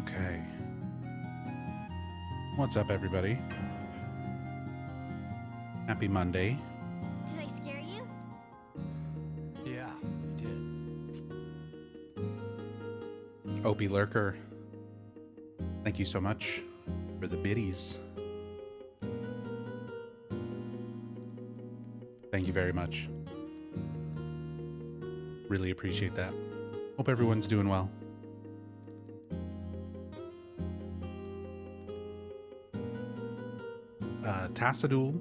Okay. What's up, everybody? Happy Monday. Did I scare you? Yeah, you did. Opie Lurker, thank you so much for the biddies. Thank you very much. Really appreciate that. Hope everyone's doing well. Tassadul,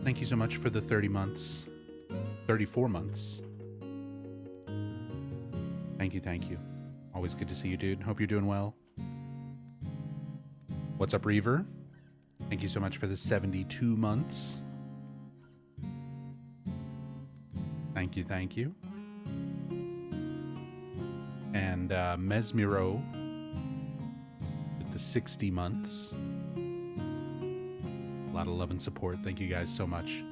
thank you so much for the 30 months. 34 months. Thank you, thank you. Always good to see you, dude. Hope you're doing well. What's up, Reaver? Thank you so much for the 72 months. Thank you, thank you. And Mesmiro with the 60 months. A lot of love and support. Thank you guys so much.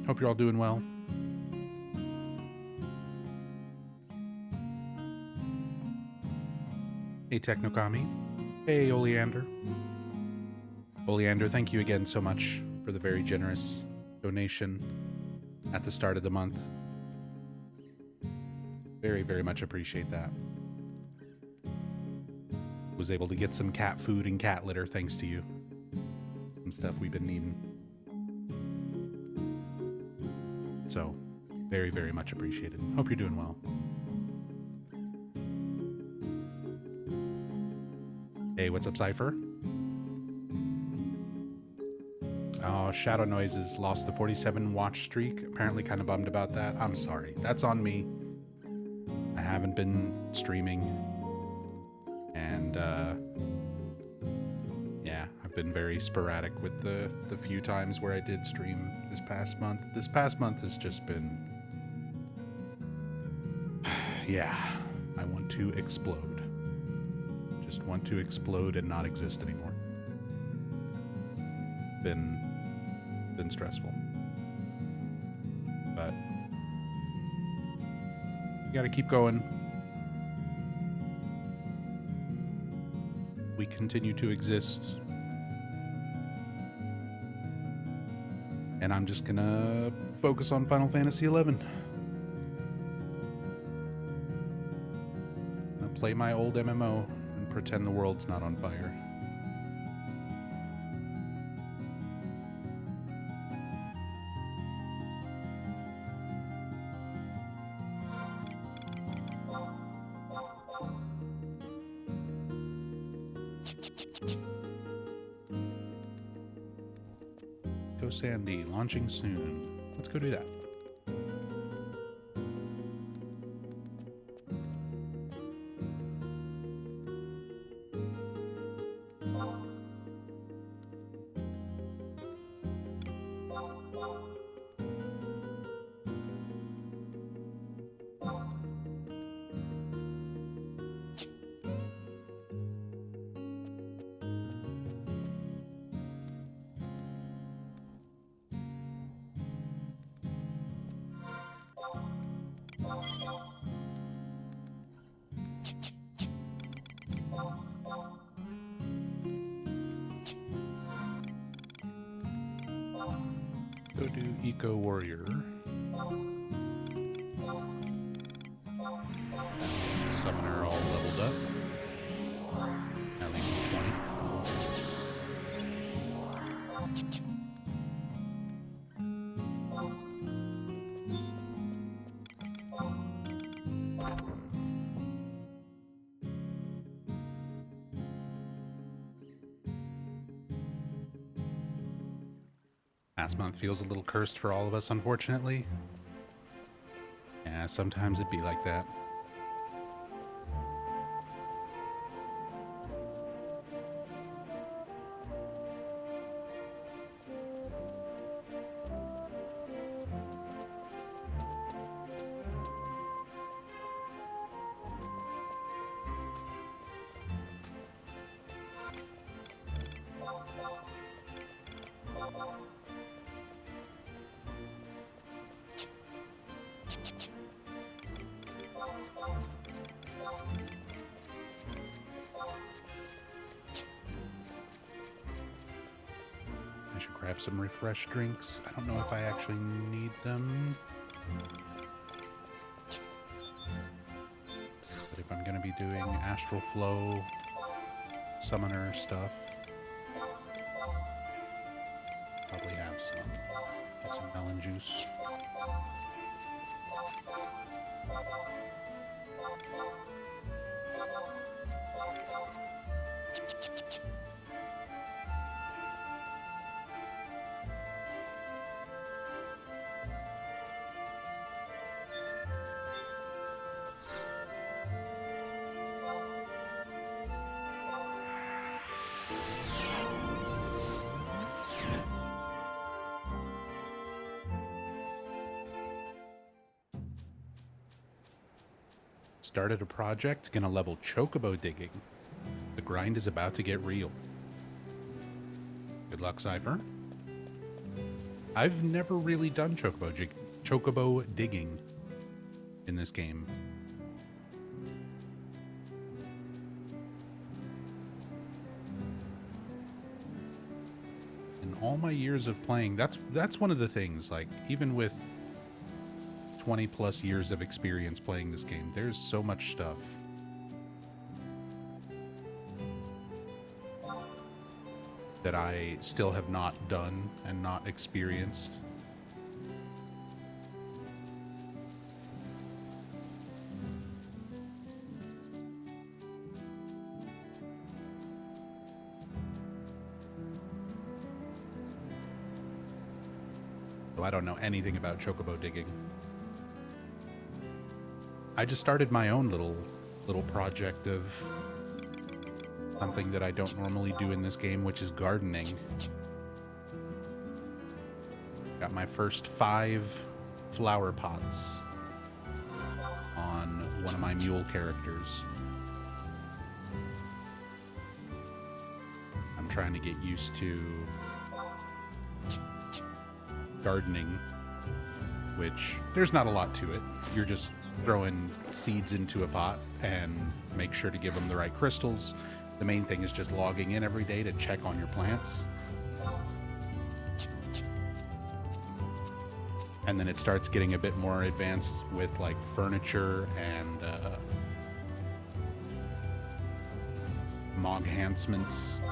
Hope you're all doing well. Hey, Technokami. Hey, Oleander. Oleander, thank you again so much for the very generous donation at the start of the month. Very, very much appreciate that. Was able to get some cat food and cat litter thanks to you. Some stuff we've been needing. So, very, very much appreciated. Hope you're doing well. Hey, what's up, Cypher? Oh, Shadow Noises lost the 47 watch streak. Apparently kind of bummed about that. I'm sorry. That's on me. I haven't been streaming. And, yeah, I've been very sporadic with the few times where I did stream this past month. This past month has just been... yeah, I want to explode. Just want to explode and not exist anymore. Been stressful. But you gotta keep going. We continue to exist. And I'm just gonna focus on Final Fantasy XI. I'll play my old MMO and pretend the world's not on fire. Go Sandy, launching soon. Let's go do that. Go do Eco Warrior. Summoner all leveled up. At least 20. Last month feels a little cursed for all of us, unfortunately. Yeah, sometimes it'd be like that. Grab some refresh drinks. I don't know if I actually need them. But if I'm going to be doing Astral Flow, Summoner stuff, probably have some. Got some melon juice. Started a project, gonna level chocobo digging. The grind is about to get real. Good luck, Cypher. I've never really done chocobo digging in this game. In all my years of playing, that's one of the things, like, even with 20 plus years of experience playing this game, there's so much stuff that I still have not done and not experienced. So I don't know anything about chocobo digging. I just started my own little project of something that I don't normally do in this game, which is gardening. Got my first 5 flower pots on one of my mule characters. I'm trying to get used to gardening, which there's not a lot to it. You're just throwing seeds into a pot and make sure to give them the right crystals. The main thing is just logging in every day to check on your plants. And then it starts getting a bit more advanced with like furniture and mog enhancements,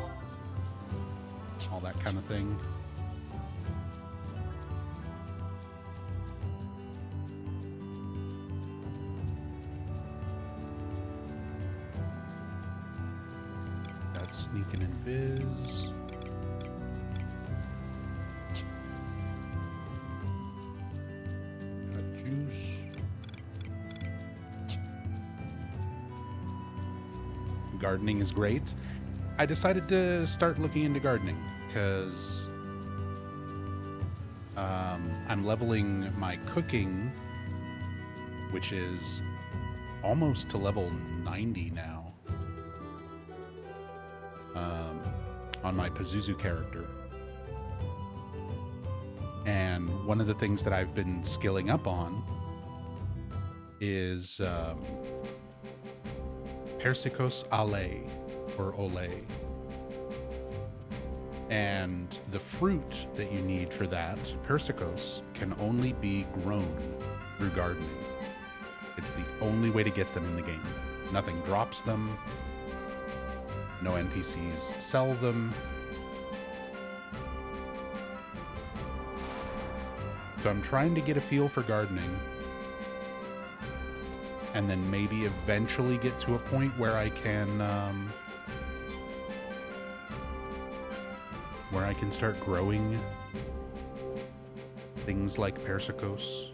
all that kind of thing. Sneaking in Viz. Got juice. Gardening is great. I decided to start looking into gardening because I'm leveling my cooking, which is almost to level 90 now. On my Pazuzu character. And one of the things that I've been skilling up on is Persicos Ale, or Ole. And the fruit that you need for that, Persicos, can only be grown through gardening. It's the only way to get them in the game. Nothing drops them. No NPCs sell them. So I'm trying to get a feel for gardening. And then maybe eventually get to a point where I can start growing things like Persicos.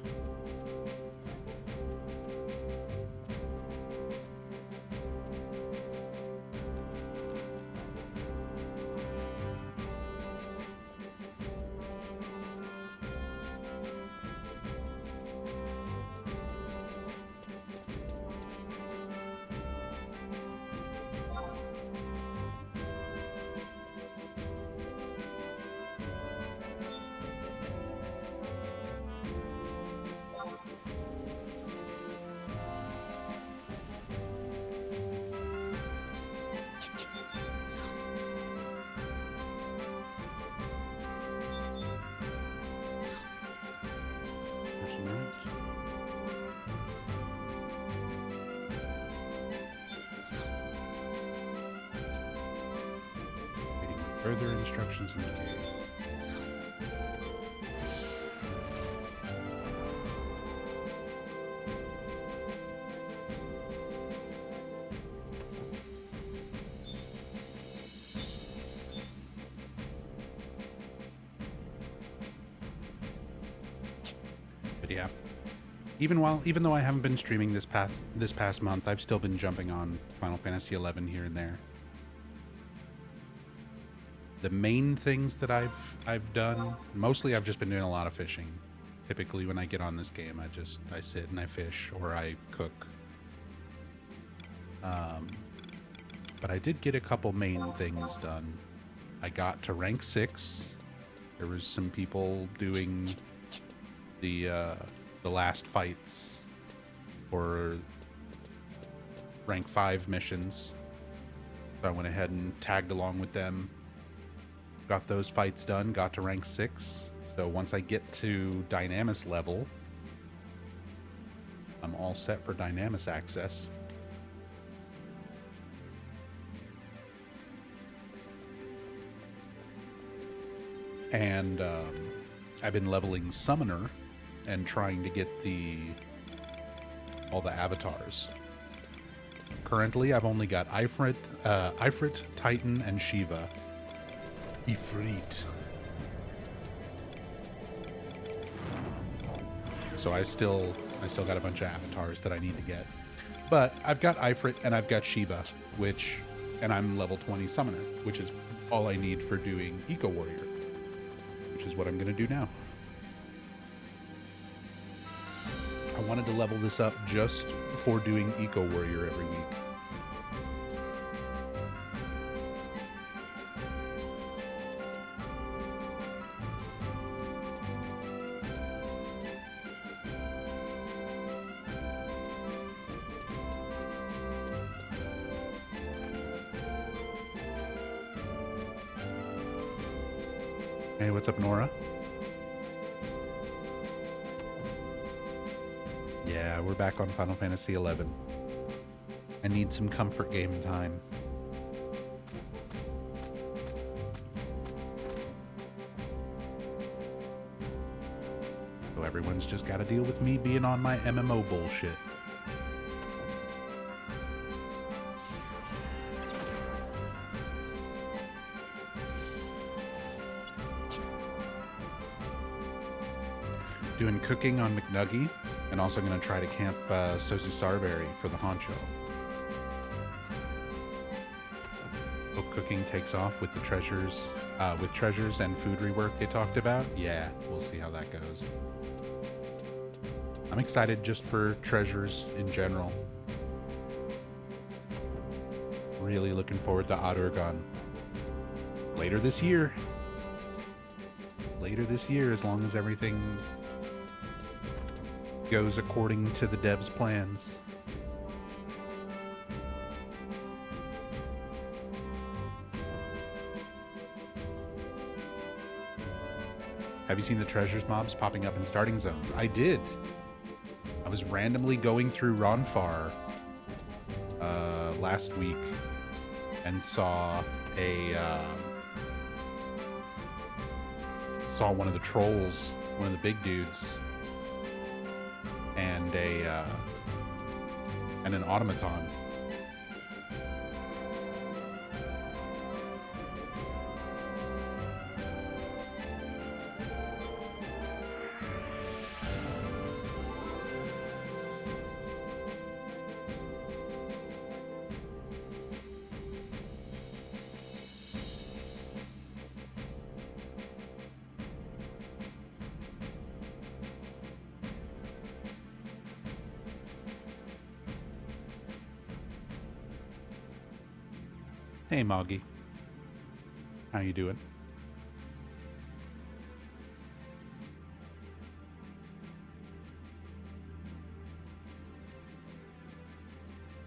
Further instructions indicated. But yeah, even though I haven't been streaming this past month, I've still been jumping on Final Fantasy XI here and there. The main things that I've done, mostly I've just been doing a lot of fishing. Typically when I get on this game, I sit and I fish or I cook. But I did get a couple main things done. I got to rank 6. There was some people doing the last fights for rank 5 missions. So I went ahead and tagged along with them. Got those fights done, got to rank 6. So once I get to Dynamis level, I'm all set for Dynamis access. And I've been leveling Summoner and trying to get all the avatars. Currently, I've only got Ifrit, Titan, and Shiva. Ifrit. So I still got a bunch of avatars that I need to get. But I've got Ifrit and I've got Shiva, and I'm level 20 Summoner, which is all I need for doing Eco Warrior, which is what I'm going to do now. I wanted to level this up just for doing Eco Warrior every week. Hey, what's up, Nora? Yeah, we're back on Final Fantasy XI. I need some comfort game time. So everyone's just got to deal with me being on my MMO bullshit. Doing cooking on McNuggy, and also going to try to camp Sosu Sarberry for the honcho. Hope cooking takes off with the treasures and food rework they talked about. Yeah, we'll see how that goes. I'm excited just for treasures in general. Really looking forward to Adurgan. Later this year, as long as everything goes according to the devs' plans. Have you seen the treasures mobs popping up in starting zones? I did. I was randomly going through Ronfar last week and saw one of the trolls, one of the big dudes, and an automaton. Hey, Moggy. How you doing?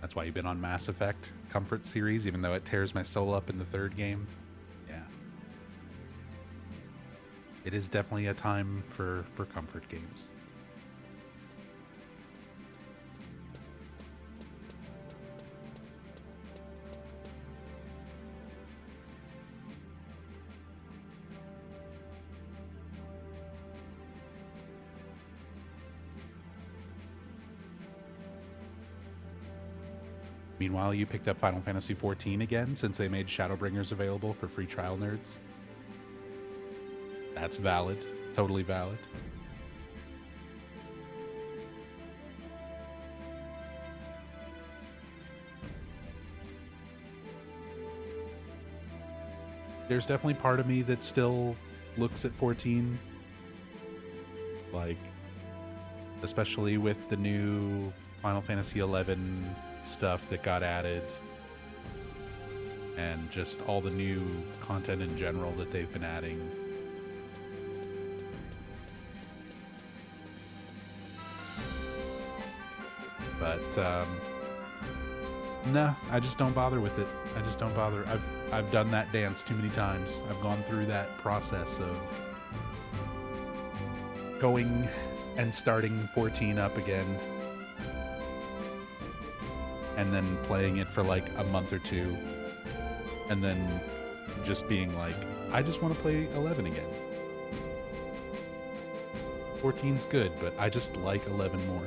That's why you've been on Mass Effect Comfort series, even though it tears my soul up in the third game. Yeah. It is definitely a time for comfort games. Meanwhile, you picked up Final Fantasy XIV again since they made Shadowbringers available for free trial nerds. That's valid. Totally valid. There's definitely part of me that still looks at 14. Like, especially with the new Final Fantasy XI stuff that got added. And just all the new content in general that they've been adding. But, no, I just don't bother with it. I just don't bother. I've done that dance too many times. I've gone through that process of going and starting 14 up again. And then playing it for like a month or two. And then just being like, I just want to play 11 again. 14's good, but I just like 11 more.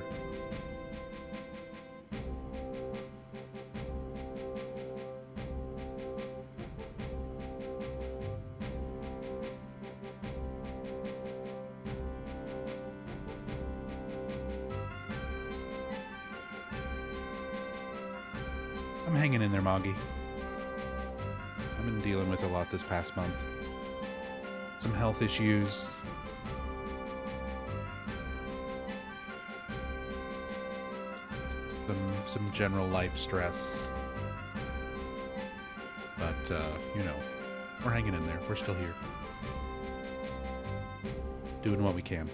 I'm hanging in there, Moggy. I've been dealing with a lot this past month. Some health issues. Some general life stress. But, you know, we're hanging in there. We're still here. Doing what we can.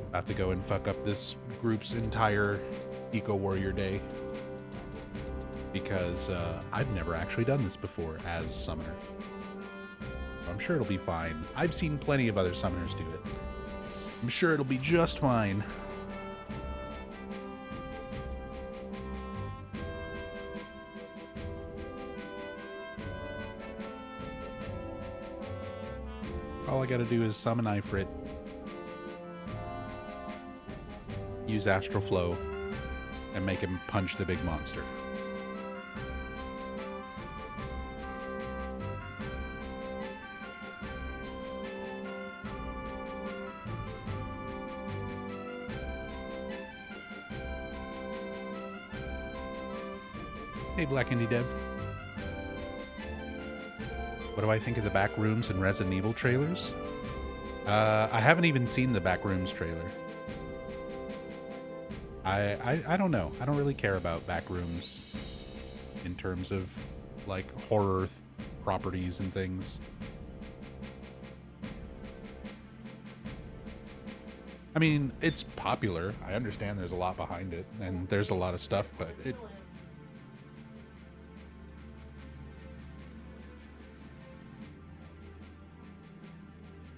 About to go and fuck up this group's entire Eco Warrior Day. Because I've never actually done this before as Summoner. I'm sure it'll be fine. I've seen plenty of other Summoners do it. I'm sure it'll be just fine. All I gotta do is summon Ifrit. Use Astral Flow. And make him punch the big monster. Hey, Black Indie Dev. What do I think of the Backrooms and Resident Evil trailers? I haven't even seen the Backrooms trailer. I don't know. I don't really care about Backrooms in terms of, like, horror properties and things. I mean, it's popular. I understand there's a lot behind it, and there's a lot of stuff, but it...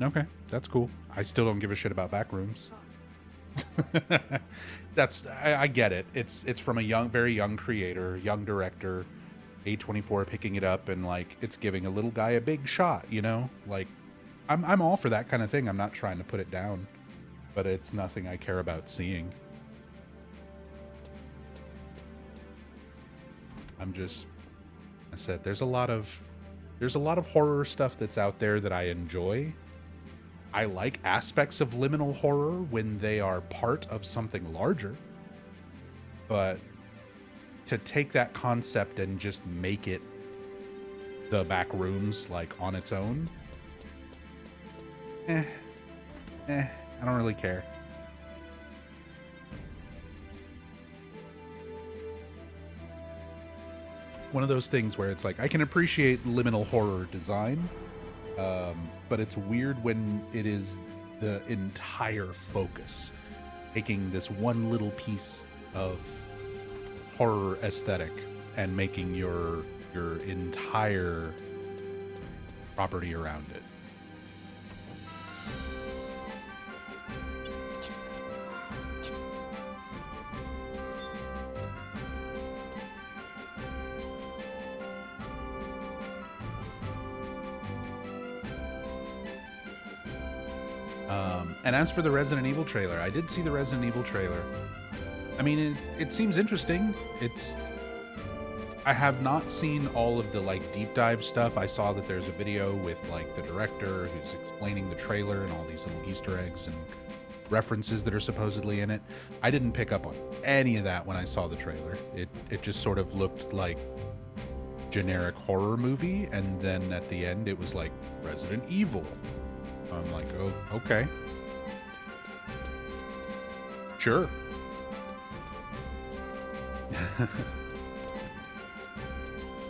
Okay, that's cool. I still don't give a shit about Backrooms. I get it. It's from a very young creator, young director, A24 picking it up and like it's giving a little guy a big shot, you know? Like I'm all for that kind of thing. I'm not trying to put it down, but it's nothing I care about seeing. I said there's a lot of horror stuff that's out there that I enjoy. I like aspects of liminal horror when they are part of something larger. But to take that concept and just make it the Backrooms, like, on its own, I don't really care. One of those things where it's like, I can appreciate liminal horror design, but it's weird when it is the entire focus, taking this one little piece of horror aesthetic and making your entire property around it. And as for the Resident Evil trailer, I did see the Resident Evil trailer. I mean, it seems interesting. I have not seen all of the like deep dive stuff. I saw that there's a video with like the director who's explaining the trailer and all these little Easter eggs and references that are supposedly in it. I didn't pick up on any of that when I saw the trailer. It just sort of looked like generic horror movie, and then at the end it was like Resident Evil. I'm like, oh, okay. Sure.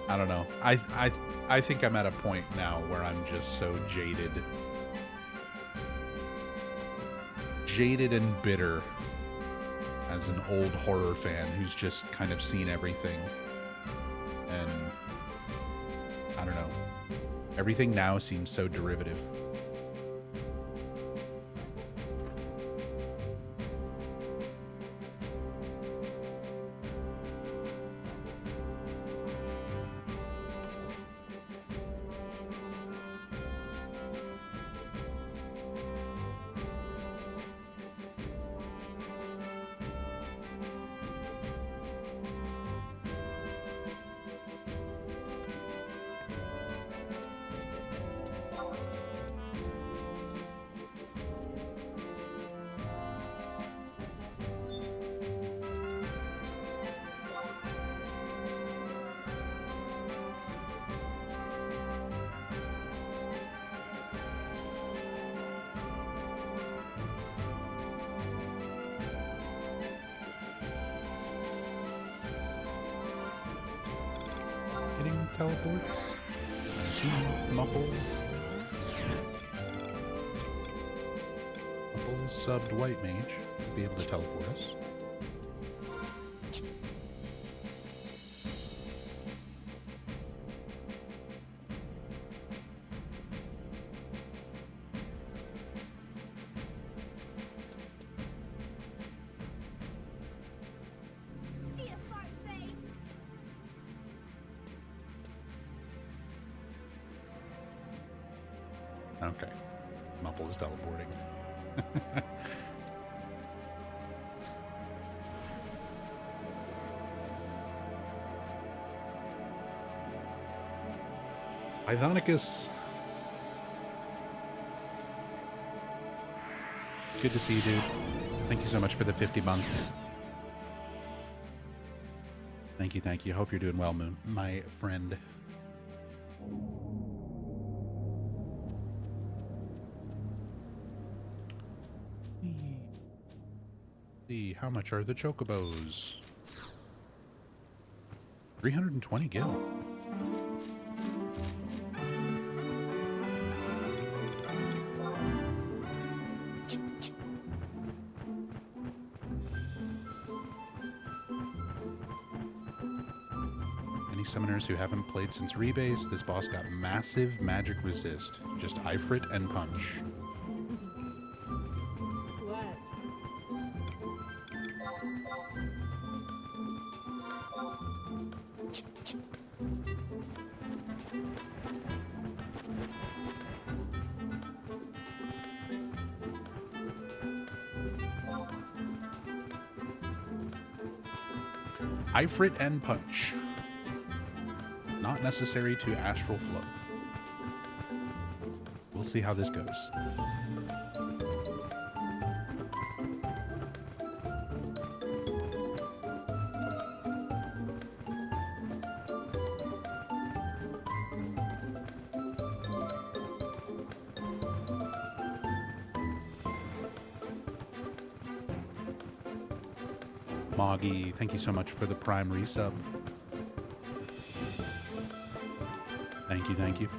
I don't know. I think I'm at a point now where I'm just so jaded and bitter as an old horror fan who's just kind of seen everything. And I don't know. Everything now seems so derivative. Getting teleports. I see Mupple. Mupple is subbed White Mage. He'll be able to teleport us. See a fart face. Okay. Mupple is teleporting. Ivonicus. Good to see you, dude. Thank you so much for the 50 months. Thank you, thank you. Hope you're doing well, Moon, my friend. See, how much are the chocobos? 320 gil. Any summoners who haven't played since Rebase, this boss got massive magic resist. Just Ifrit and punch. What? Ifrit and punch. Not necessary to astral flow. We'll see how this goes. Moggy, thank you so much for the Prime resub. Thank you, thank you.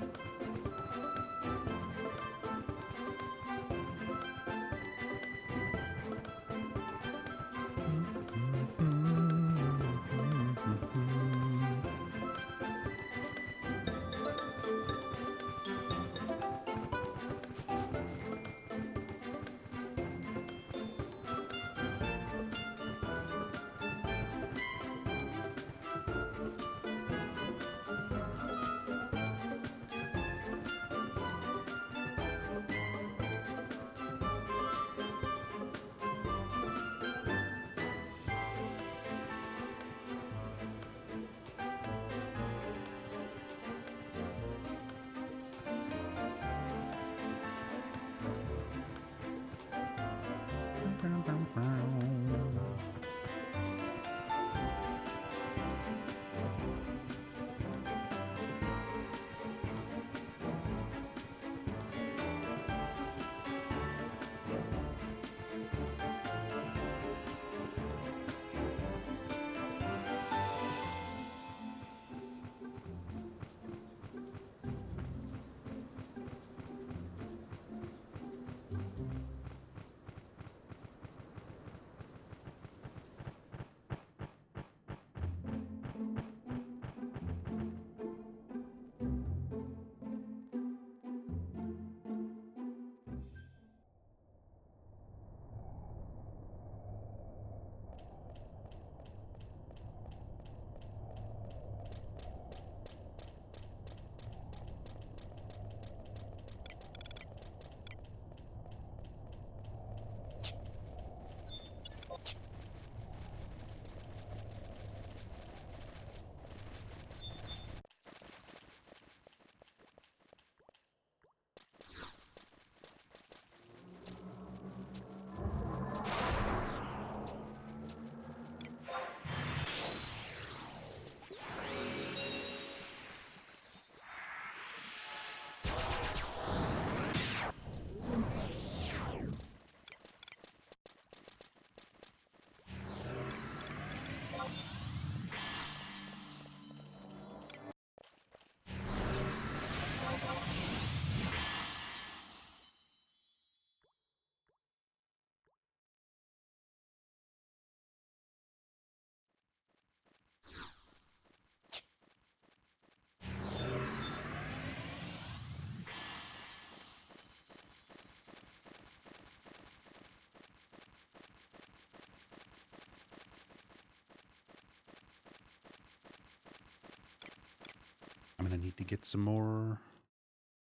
gonna need to get some more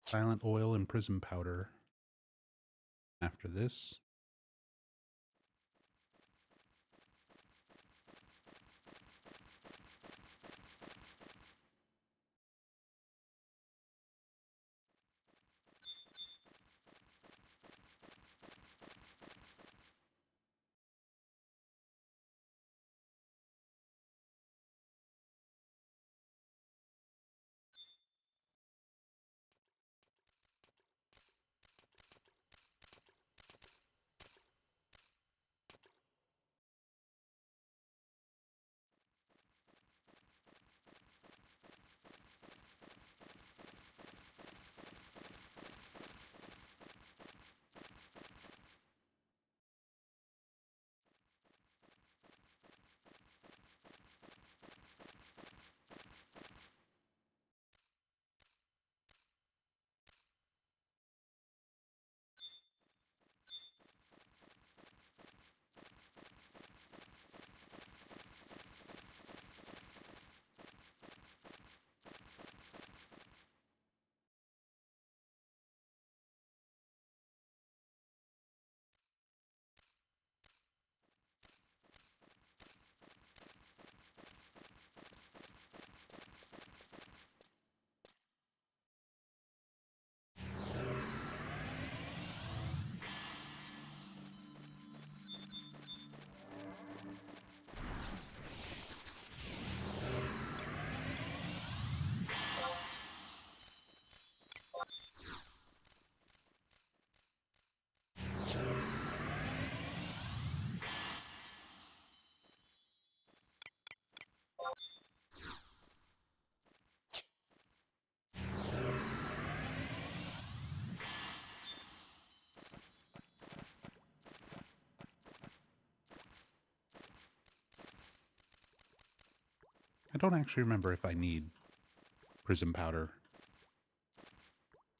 silent oil and prism powder after this. I don't actually remember if I need prism powder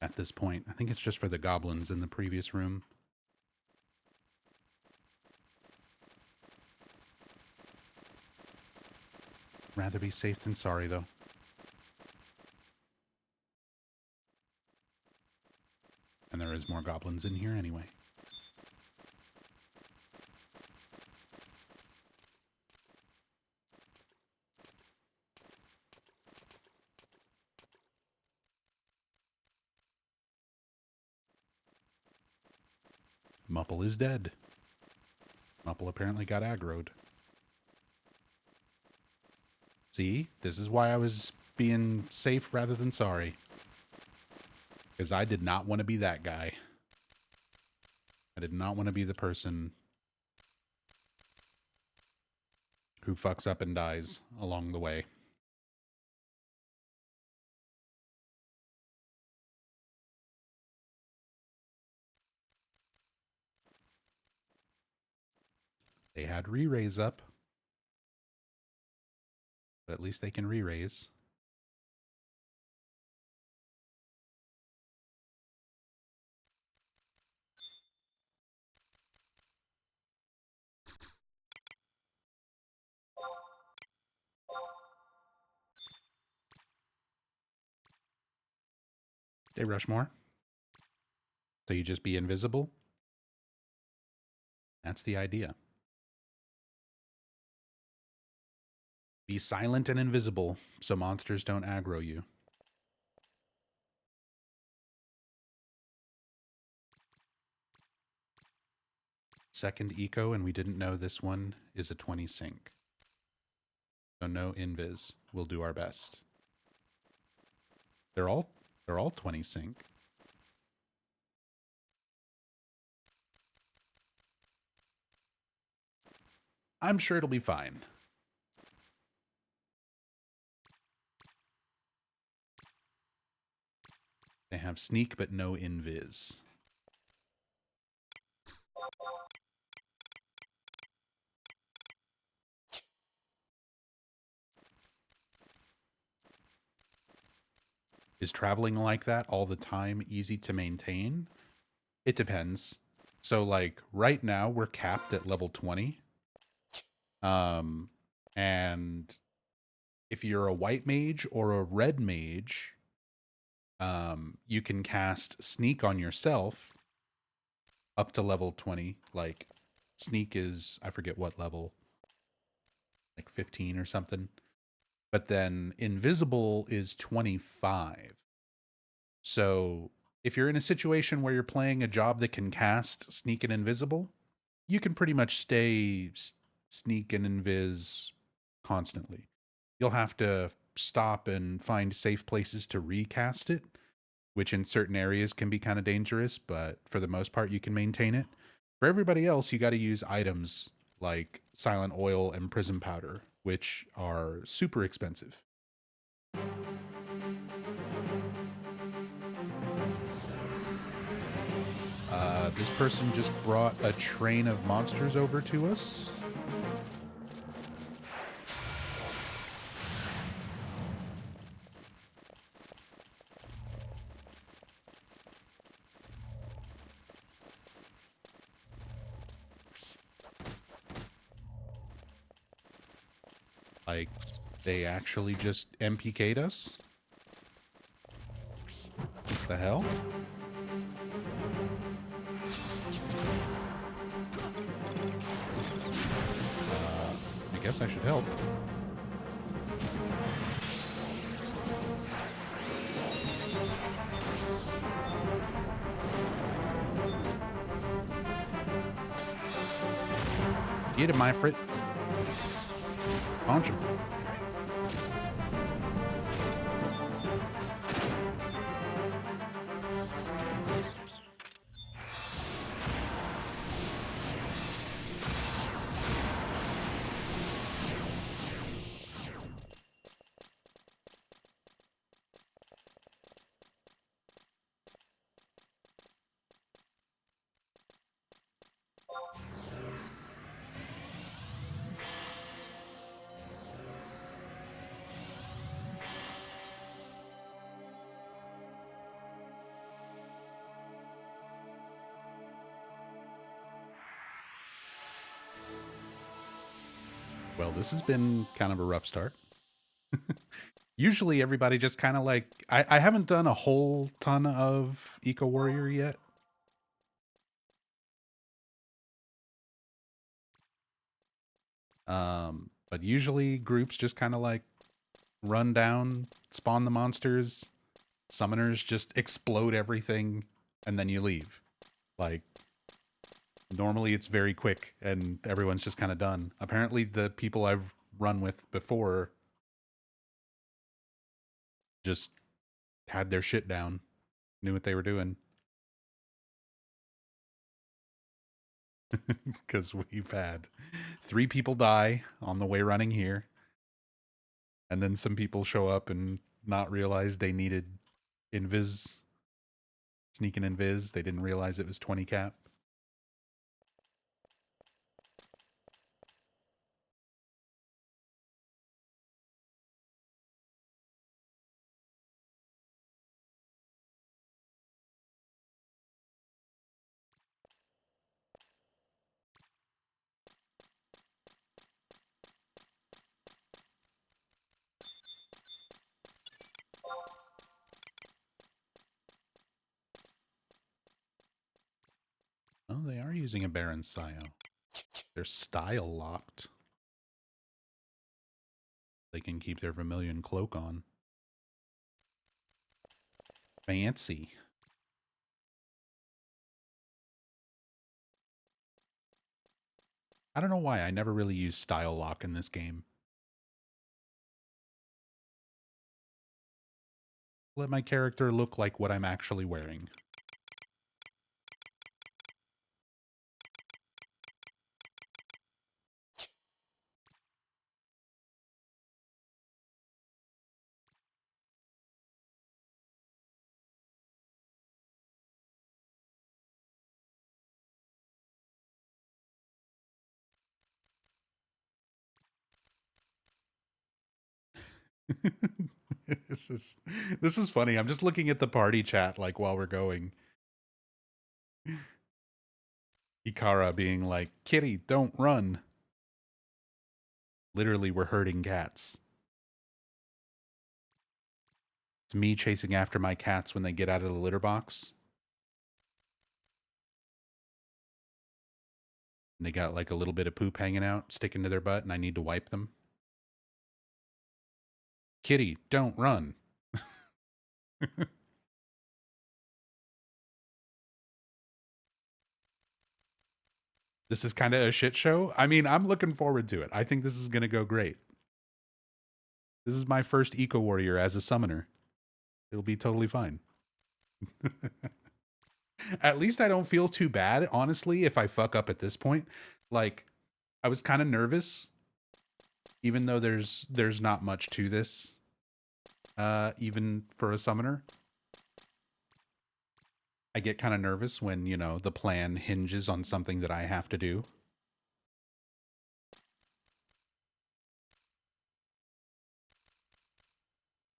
at this point. I think it's just for the goblins in the previous room. Rather be safe than sorry, though. And there is more goblins in here anyway. Mupple is dead. Mupple apparently got aggroed. See? This is why I was being safe rather than sorry. Because I did not want to be that guy. I did not want to be the person who fucks up and dies along the way. They had re-raise up. But at least they can re-raise. They rush more. So you just be invisible? That's the idea. Be silent and invisible so monsters don't aggro you. Second eco, and we didn't know this one is a 20 sync. So no invis. We'll do our best. They're all 20 sync. I'm sure it'll be fine. They have sneak but no invis. Is traveling like that all the time easy to maintain? It depends. So like right now we're capped at level 20. And if you're a white mage or a red mage, you can cast Sneak on yourself up to level 20. Like, Sneak is, I forget what level, like 15 or something. But then Invisible is 25. So if you're in a situation where you're playing a job that can cast Sneak and Invisible, you can pretty much stay Sneak and Invis constantly. You'll have to stop and find safe places to recast it, which in certain areas can be kind of dangerous, but for the most part, you can maintain it. For everybody else, you got to use items like Silent Oil and Prism Powder, which are super expensive. This person just brought a train of monsters over to us. Like, they actually just MPK'd us? What the hell? I guess I should help. Get him, Myfrit. Punch him. Well, this has been kind of a rough start. Usually everybody just kind of like, I haven't done a whole ton of Eco Warrior yet. But usually groups just kind of like run down, spawn the monsters, summoners just explode everything, and then you leave. Like, normally it's very quick and everyone's just kind of done. Apparently the people I've run with before just had their shit down, knew what they were doing. Because we've had 3 people die on the way running here. And then some people show up and not realize they needed Invis. Sneak and Invis. They didn't realize it was 20 cap. Oh, they are using a Baron Sio. They're style locked. They can keep their Vermilion Cloak on. Fancy. I don't know why I never really use style lock in this game. Let my character look like what I'm actually wearing. this is funny. I'm just looking at the party chat like while we're going. Ikara being like, "Kitty, don't run." Literally, we're herding cats. It's me chasing after my cats when they get out of the litter box. And they got like a little bit of poop hanging out, sticking to their butt, and I need to wipe them. Kitty, don't run. This is kind of a shit show. I mean, I'm looking forward to it. I think this is going to go great. This is my first Eco Warrior as a summoner. It'll be totally fine. At least I don't feel too bad, honestly, if I fuck up at this point. Like, I was kind of nervous, even though there's not much to this, even for a summoner. I get kind of nervous when, you know, the plan hinges on something that I have to do.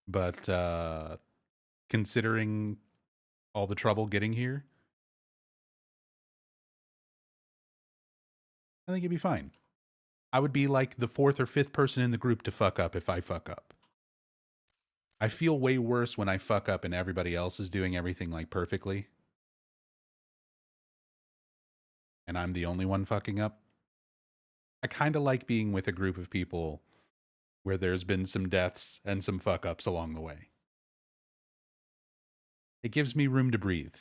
But considering all the trouble getting here, I think it'd be fine. I would be like the 4th or 5th person in the group to fuck up if I fuck up. I feel way worse when I fuck up and everybody else is doing everything like perfectly. And I'm the only one fucking up. I kind of like being with a group of people where there's been some deaths and some fuck ups along the way. It gives me room to breathe.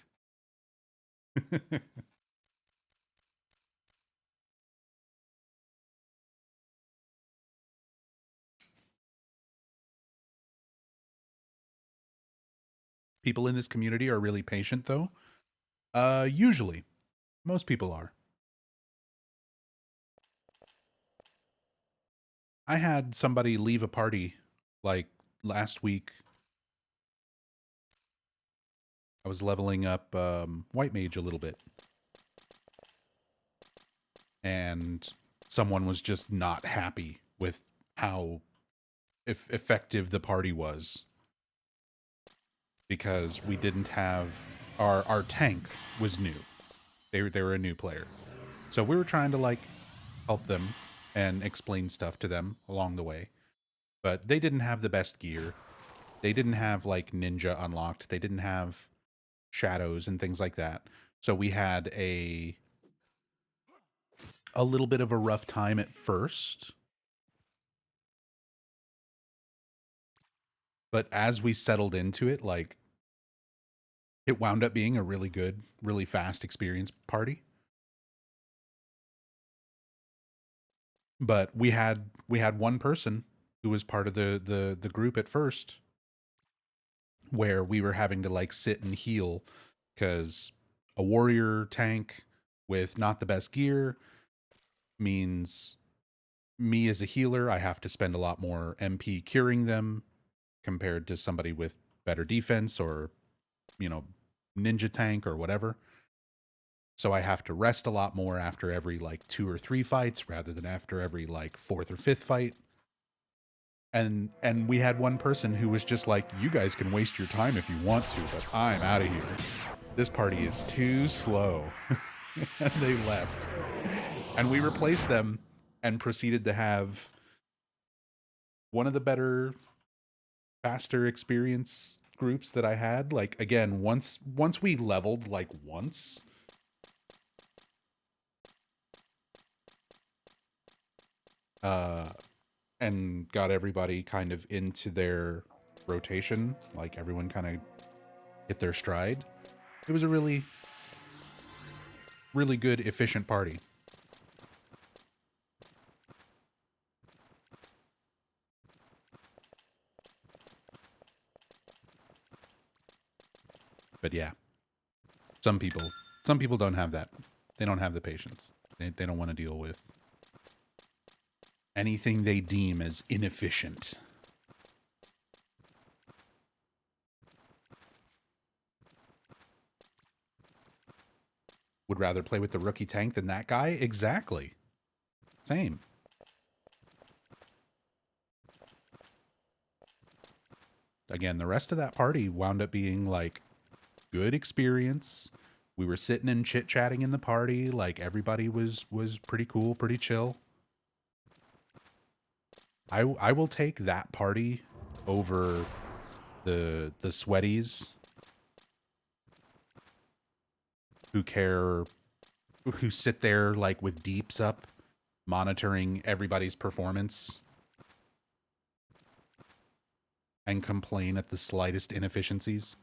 People in this community are really patient, though. Usually. Most people are. I had somebody leave a party, like, last week. I was leveling up White Mage a little bit. And someone was just not happy with how effective the party was. Because we didn't have... Our tank was new. They were a new player. So we were trying to, like, help them and explain stuff to them along the way. But they didn't have the best gear. They didn't have, like, ninja unlocked. They didn't have shadows and things like that. So we had a little bit of a rough time at first. But as we settled into it, like, it wound up being a really good, really fast experience party. But we had one person who was part of the group at first where we were having to, like, sit and heal because a warrior tank with not the best gear means me as a healer, I have to spend a lot more MP curing them compared to somebody with better defense or, you know, ninja tank or whatever. So I have to rest a lot more after every, like, 2 or 3 fights rather than after every, like, 4th or 5th fight. And we had one person who was just like, you guys can waste your time if you want to, but I'm out of here. This party is too slow. And they left. And we replaced them and proceeded to have one of the better, faster experience groups that I had. Like, again, once we leveled, like, once, and got everybody kind of into their rotation, like everyone kind of hit their stride, it was a really, really good, efficient party. But yeah, some people don't have that. They don't have the patience. They don't want to deal with anything they deem as inefficient. Would rather play with the rookie tank than that guy? Exactly. Same. Again, the rest of that party wound up being, like, good experience. We were sitting and chit-chatting in the party. Like, everybody was pretty cool, pretty chill. I will take that party over The sweaties who sit there like with deeps up, monitoring everybody's performance and complain at the slightest inefficiencies.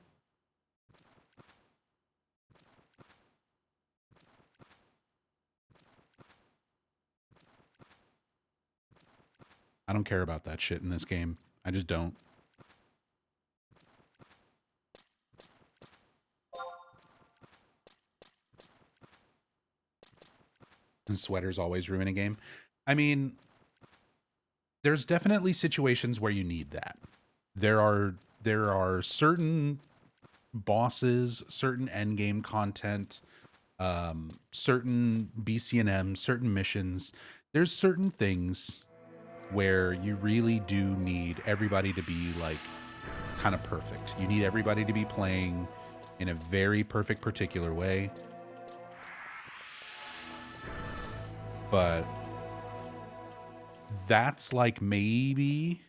I don't care about that shit in this game. I just don't. And sweaters always ruin a game. I mean, there's definitely situations where you need that. There are certain bosses, certain endgame content, certain BCNM, certain missions. There's certain things where you really do need everybody to be like kind of perfect. You need everybody to be playing in a very perfect particular way. But that's like maybe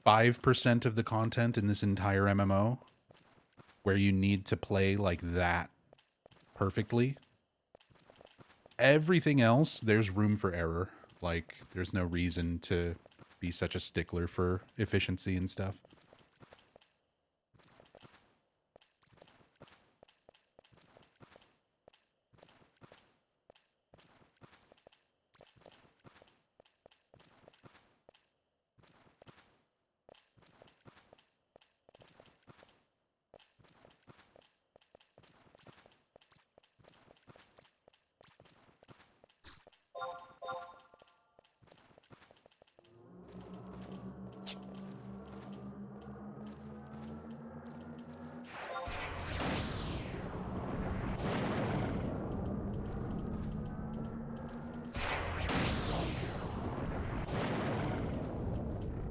5% of the content in this entire MMO where you need to play like that perfectly. Everything else, there's room for error. Like, there's no reason to be such a stickler for efficiency and stuff.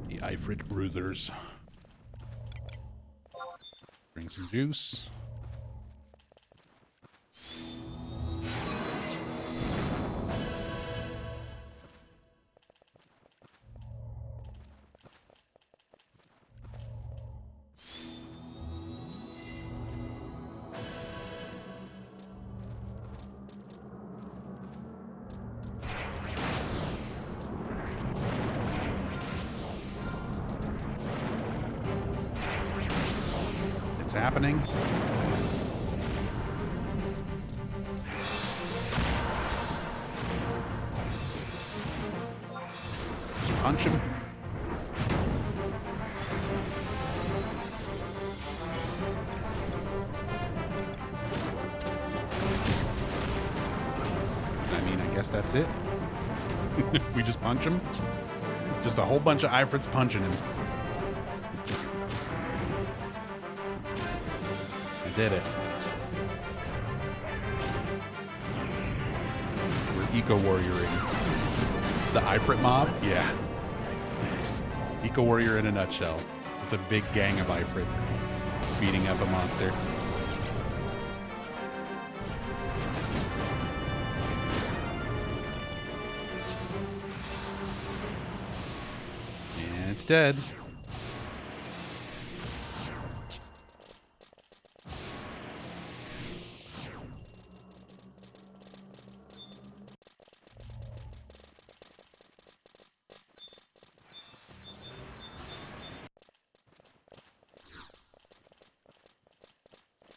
The Ifrit Brothers. Drink some juice. Happening. Just punch him. I mean, I guess that's it. We just punch him. Just a whole bunch of Ifrits punching him. Did it. We're eco-warrioring the Ifrit mob? Yeah. Eco-warrior in a nutshell. Just a big gang of Ifrit beating up a monster. And it's dead.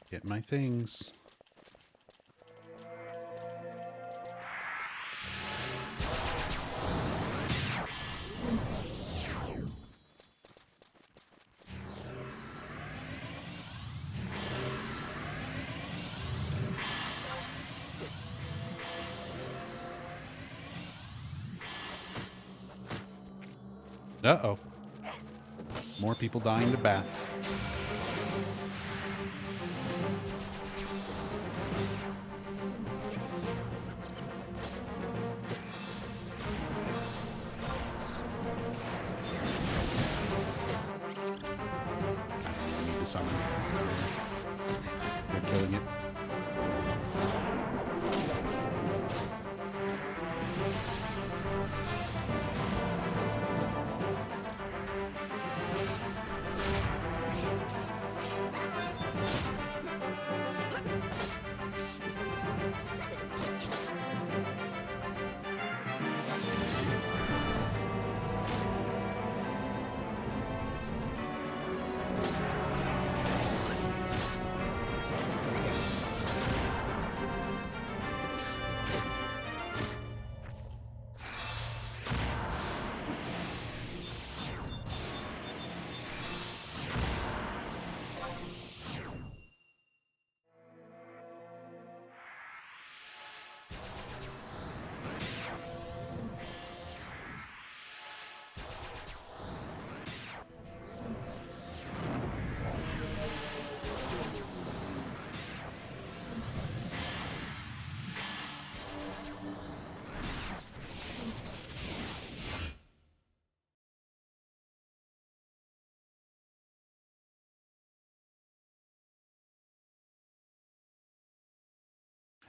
Get my things. Uh-oh. More people dying to bats. Summon. They're killing it.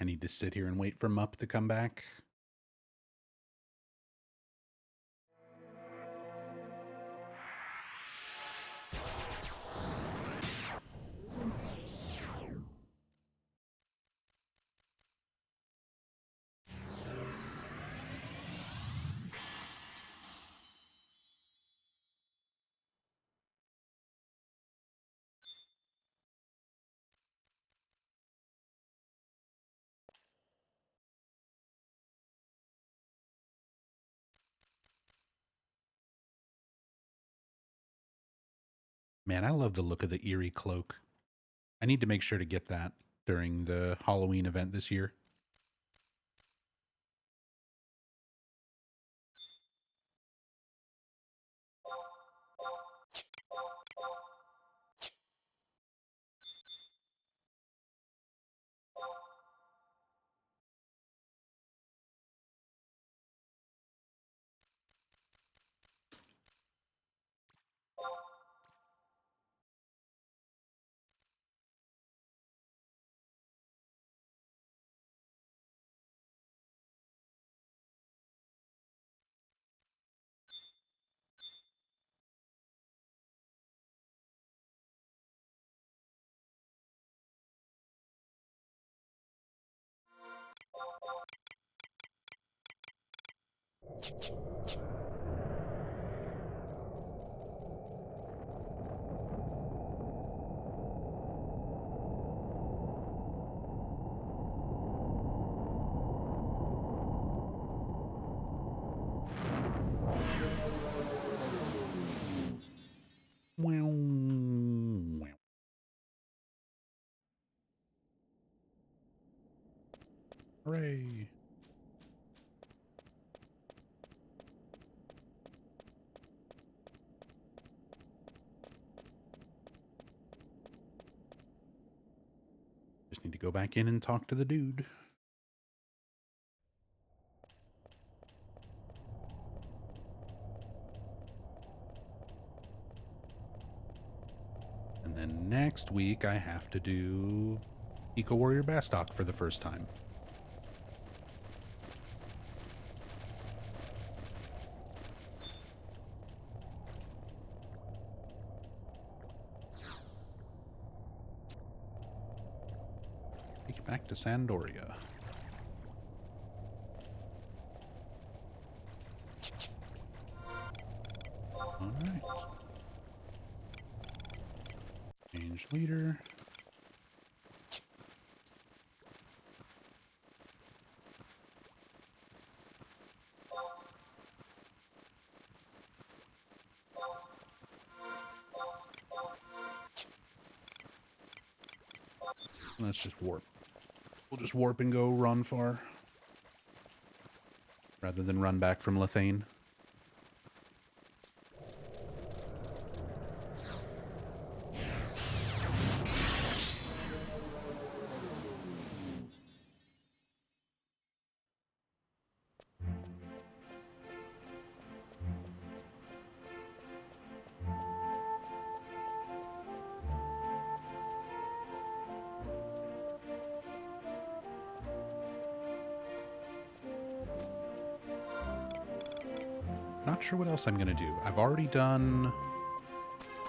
I need to sit here and wait for Mupp to come back. Man, I love the look of the Eerie cloak. I need to make sure to get that during the Halloween event this year. Wow. Wow. Hooray. Just need to go back in and talk to the dude. And then next week I have to do Eco Warrior Bastok for the first time. Take it back to Sandoria. Alright. Change leader. Let's just warp. We'll just warp and go run far. Rather than run back from Lethane. Not sure what else I'm gonna do. I've already done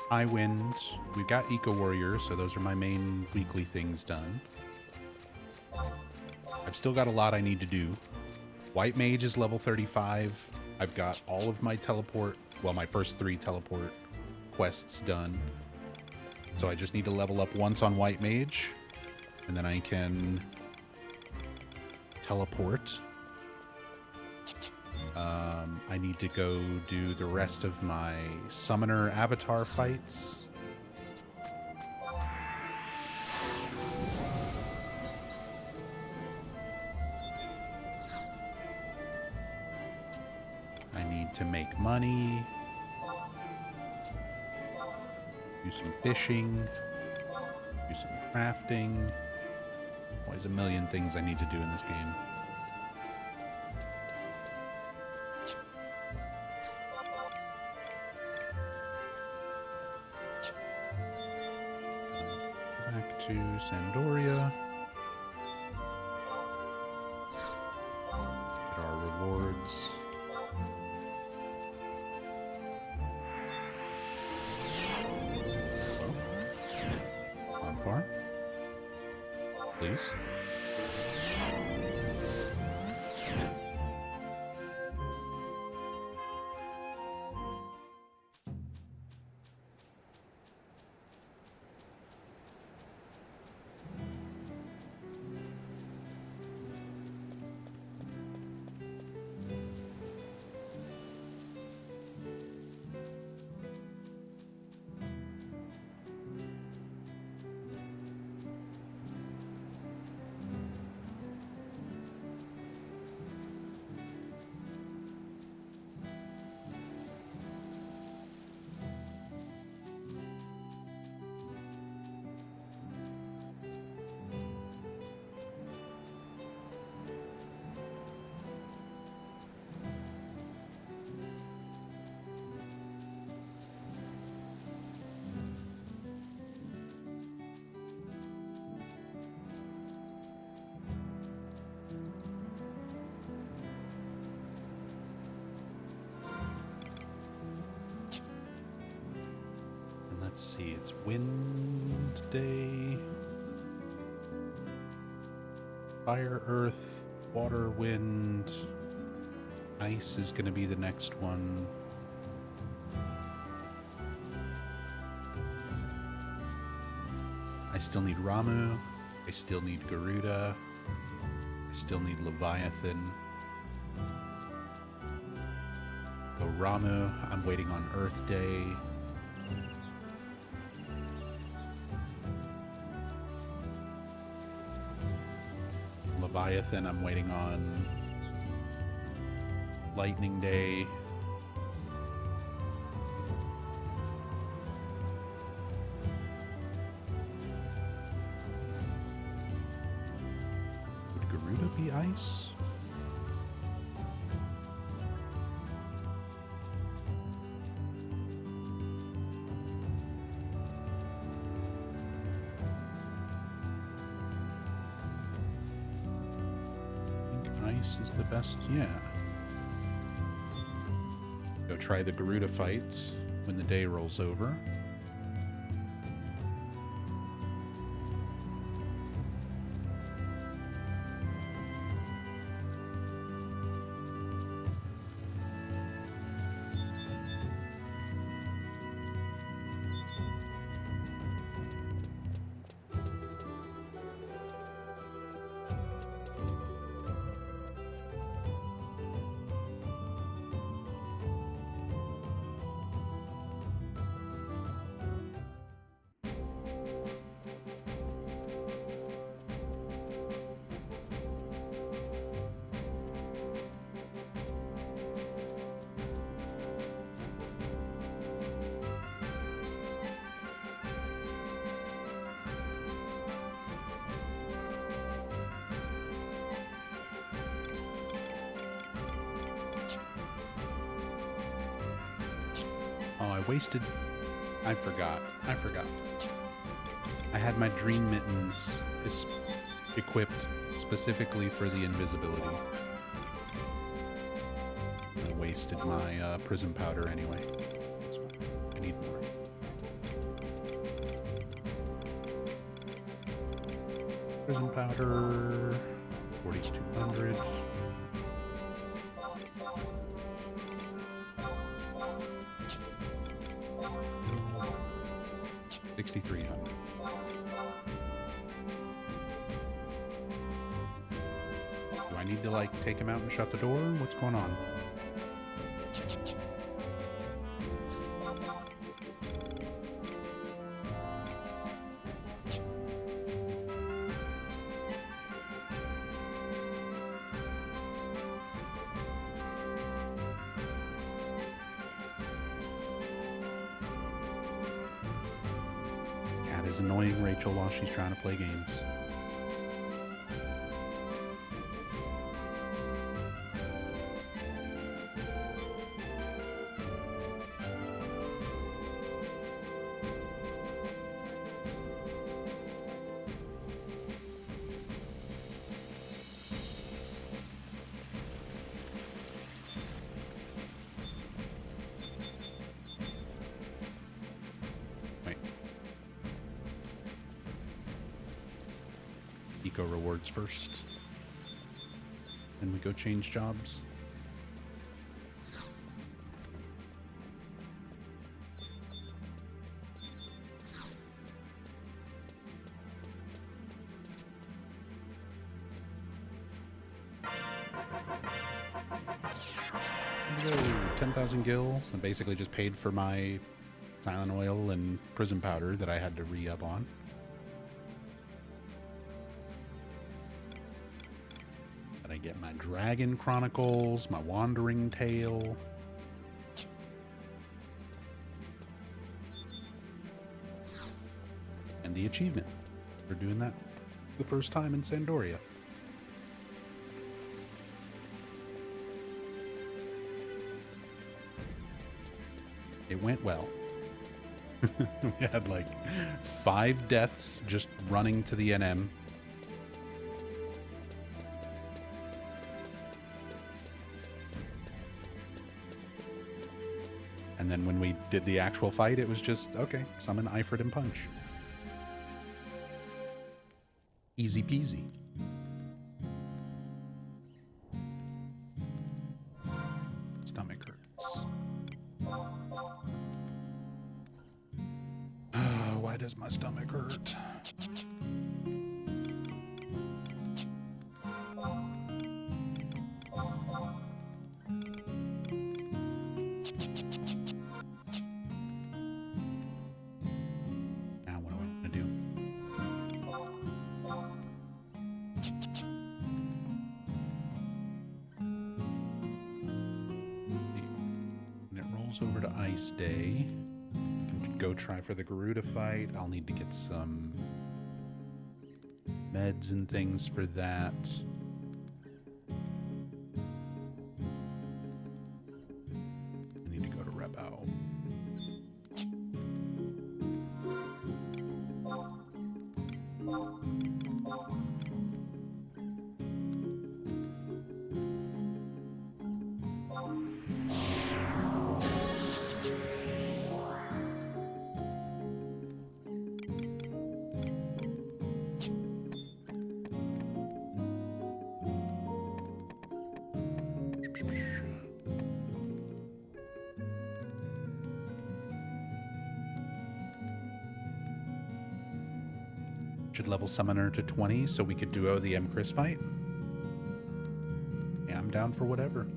High Wind. We've got Eco Warrior, so those are my main weekly things done. I've still got a lot I need to do. White Mage is level 35. I've got all of my teleport, well, my first 3 teleport quests done. So I just need to level up once on White Mage, and then I can teleport. I need to go do the rest of my summoner avatar fights. I need to make money. Do some fishing. Do some crafting. Always a million things I need to do in this game. Back to Sandoria. please. Let's see, it's wind day. Fire, earth, water, wind. Ice is going to be the next one. I still need Ramu. I still need Garuda. I still need Leviathan. So Ramu, I'm waiting on Earth Day. Leviathan, I'm waiting on Lightning Day. Would Garuda be ice? Is the best, yeah. Go try the Garuda fights when the day rolls over. I forgot. I had my Dream Mittens equipped specifically for the invisibility. I wasted my prism powder anyway. That's fine. I need more. Prism powder, 4,200. 6,300. Do I need to, like, take him out and shut the door? What's going on? Cat is annoying Rachel while she's trying to play games. eco rewards first. Then we go change jobs. There we go, 10,000 gil. I basically just paid for my silent oil and prism powder that I had to re-up on. Then I get my Dragon Chronicles, my Wandering Tale. And the achievement for doing that the first time in Sandoria. It went well. We had like 5 deaths just running to the NM. And then when we did the actual fight, it was just, okay, summon Ifrit and punch. Easy peasy. Stomach hurts. Why does my stomach hurt? Now what do I want to do? When it rolls over to Ice Day, go try for the Garuda fight. I'll need to get some meds and things for that. I need to go to Rebao. Should level Summoner to 20 so we could duo the M-Chris fight. Yeah, I'm down for whatever.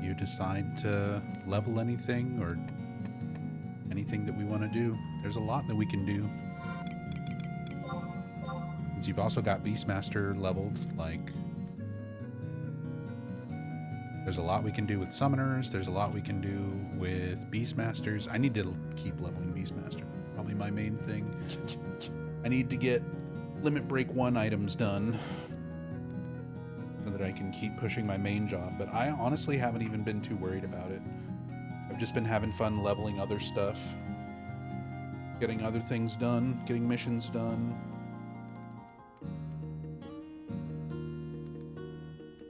You decide to level anything or anything that we want to do. There's a lot that we can do. Since you've also got Beastmaster leveled, like... There's a lot we can do with Summoners. There's a lot we can do with Beastmasters. I need to keep leveling Beastmaster. Probably my main thing. I need to get Limit Break 1 items done so that I can keep pushing my main job, but I honestly haven't even been too worried about it. I've just been having fun leveling other stuff, getting other things done, getting missions done,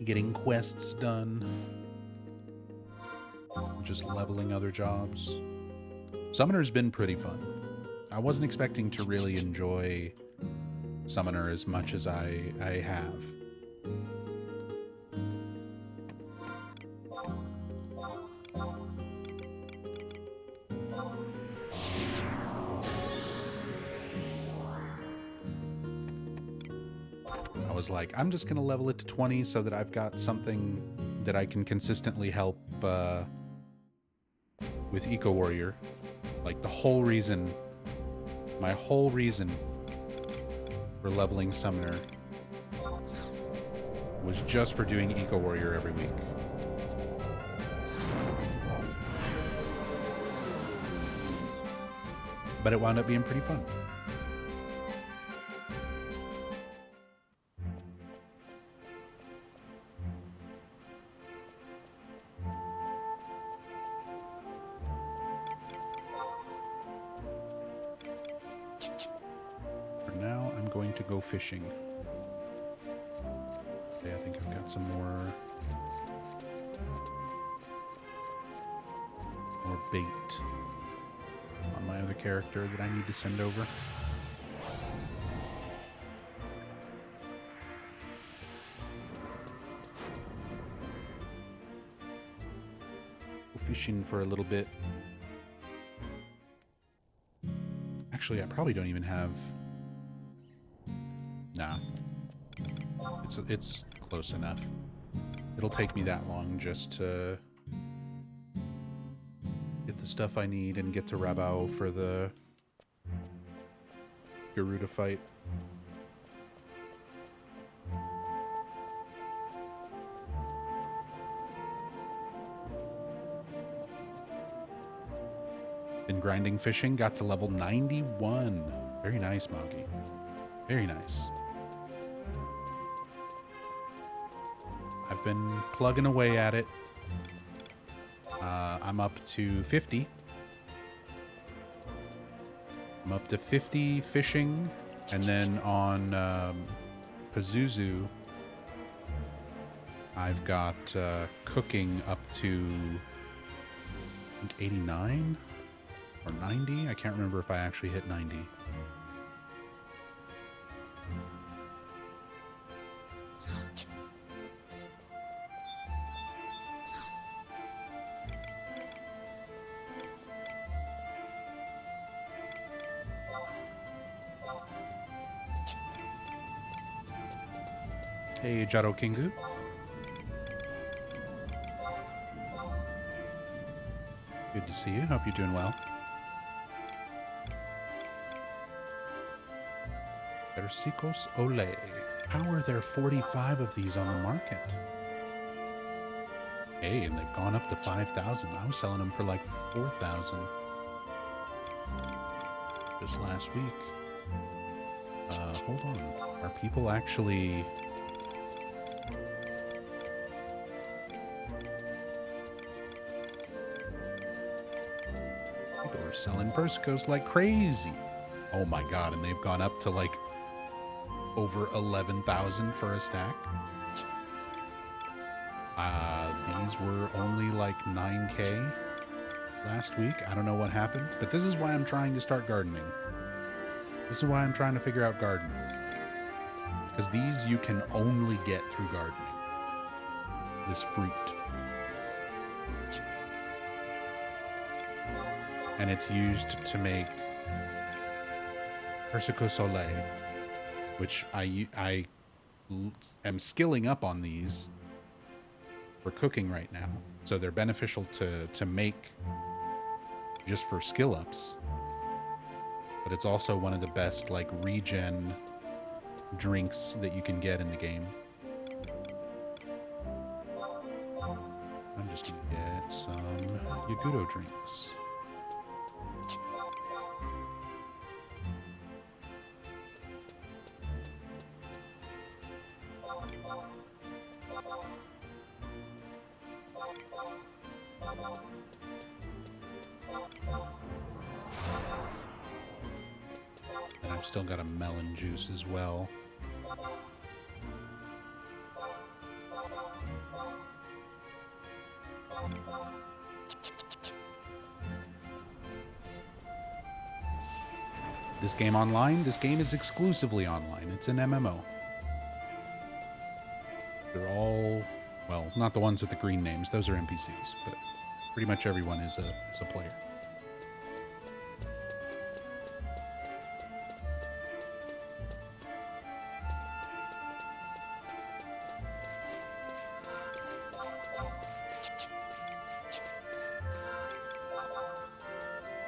getting quests done, just leveling other jobs. Summoner's been pretty fun. I wasn't expecting to really enjoy Summoner as much as I have. I was like, I'm just going to level it to 20 so that I've got something that I can consistently help with Eco Warrior. Like the whole reason, my whole reason for leveling Summoner was just for doing Eco Warrior every week. But it wound up being pretty fun. For now, I'm going to go fishing. Okay, I think I've got some more bait on my other character that I need to send over. fishing for a little bit. Actually, I probably don't even have... Nah. It's close enough. It'll take me that long just to get the stuff I need and get to Rabao for the Garuda fight. Been grinding fishing, got to level 91. Very nice, Mogi. Very nice. I've been plugging away at it. I'm up to 50. I'm up to 50 fishing, and then on Pazuzu, I've got cooking up to I think 89 or 90. I can't remember if I actually hit 90. Hey, Jaro Kingu. Good to see you. Hope you're doing well. Persicos Ole. How are there 45 of these on the market? Hey, and they've gone up to 5,000. I was selling them for like 4,000 just last week. Hold on. Are people actually... People are selling Persicos like crazy. Oh my god, and they've gone up to like over 11,000 for a stack. These were only like 9k last week. I don't know what happened, but this is why I'm trying to start gardening. This is why I'm trying to figure out gardening. Because these you can only get through gardening. This fruit. And it's used to make Persico Soleil, which I am skilling up on these for cooking right now. So they're beneficial to make just for skill ups. But it's also one of the best like regen drinks that you can get in the game. I'm just gonna get some Yagudo drinks. And I've still got a melon juice as well. This game online? This game is exclusively online. It's an MMO. They're all, well, not the ones with the green names. Those are NPCs, but pretty much everyone is a player.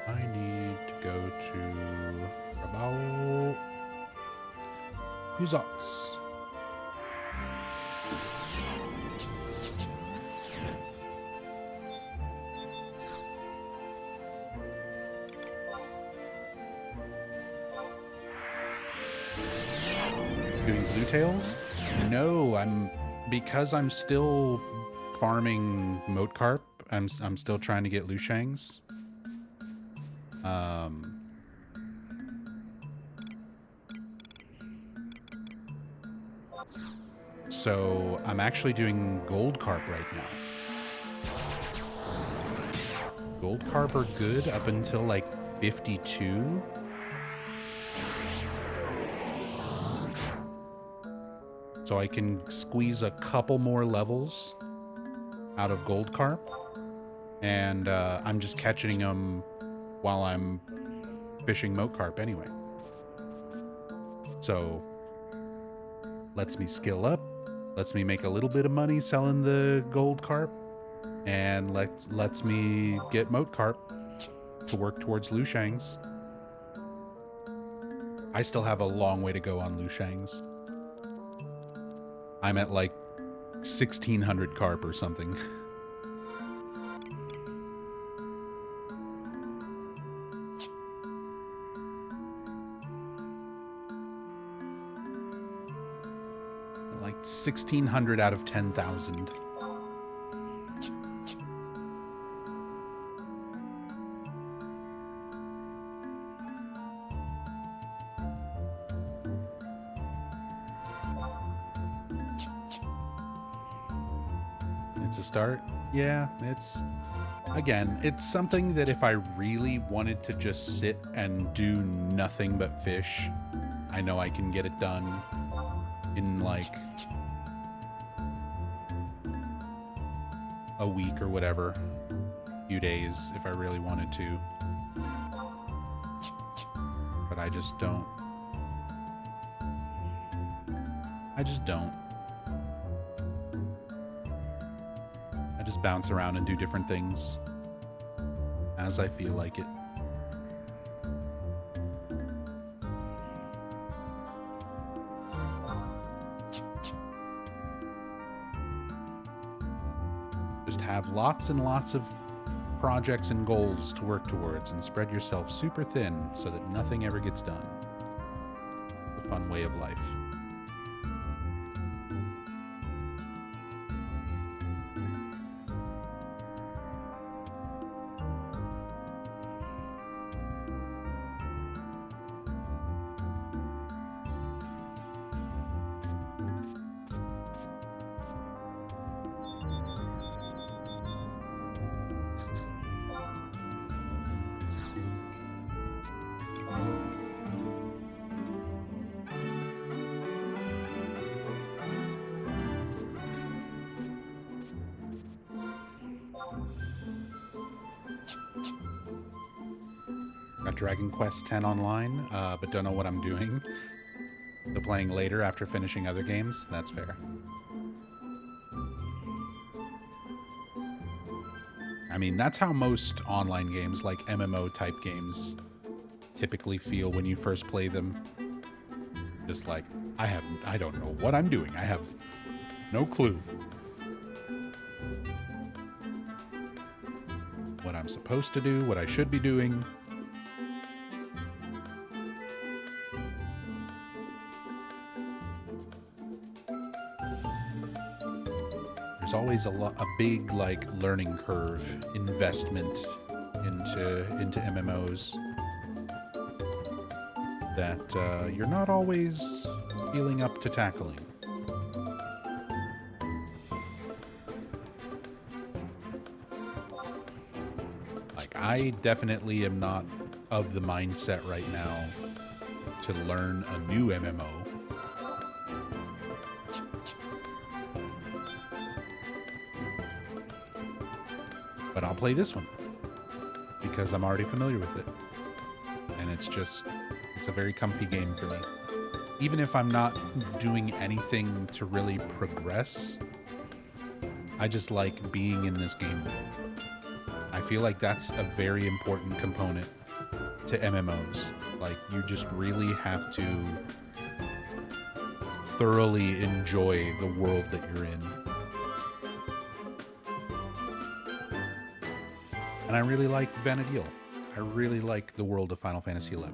I need to go to Rabao Kuzats. Doing blue tails? No, because I'm still farming moat carp. I'm still trying to get Lushangs. So I'm actually doing gold carp right now. Gold carp are good up until like 52. So I can squeeze a couple more levels out of gold carp. And I'm just catching them while I'm fishing moat carp anyway. So lets me skill up, lets me make a little bit of money selling the gold carp, and lets me get moat carp to work towards Lushangs. I still have a long way to go on Lushangs. I'm at like 1,600 carp or something. Like 1,600 out of 10,000. It's a start. Yeah, it's something that if I really wanted to just sit and do nothing but fish, I know I can get it done in like a week or whatever, few days if I really wanted to. But I just don't. I just bounce around and do different things as I feel like it. Just have lots and lots of projects and goals to work towards and spread yourself super thin so that nothing ever gets done. A fun way of life. Got Dragon Quest X online, but don't know what I'm doing. So playing later after finishing other games, that's fair. I mean, that's how most online games, like MMO type games, typically feel when you first play them. Just like, I don't know what I'm doing. I have no clue what I'm supposed to do, what I should be doing. There's always a big like learning curve investment into MMOs that you're not always feeling up to tackling. Like, I definitely am not of the mindset right now to learn a new MMO. But I'll play this one because I'm already familiar with it. And it's a very comfy game for me. Even if I'm not doing anything to really progress, I just like being in this game world. I feel like that's a very important component to MMOs. Like, you just really have to thoroughly enjoy the world that you're in. And I really like Vana'diel. I really like the world of Final Fantasy XI.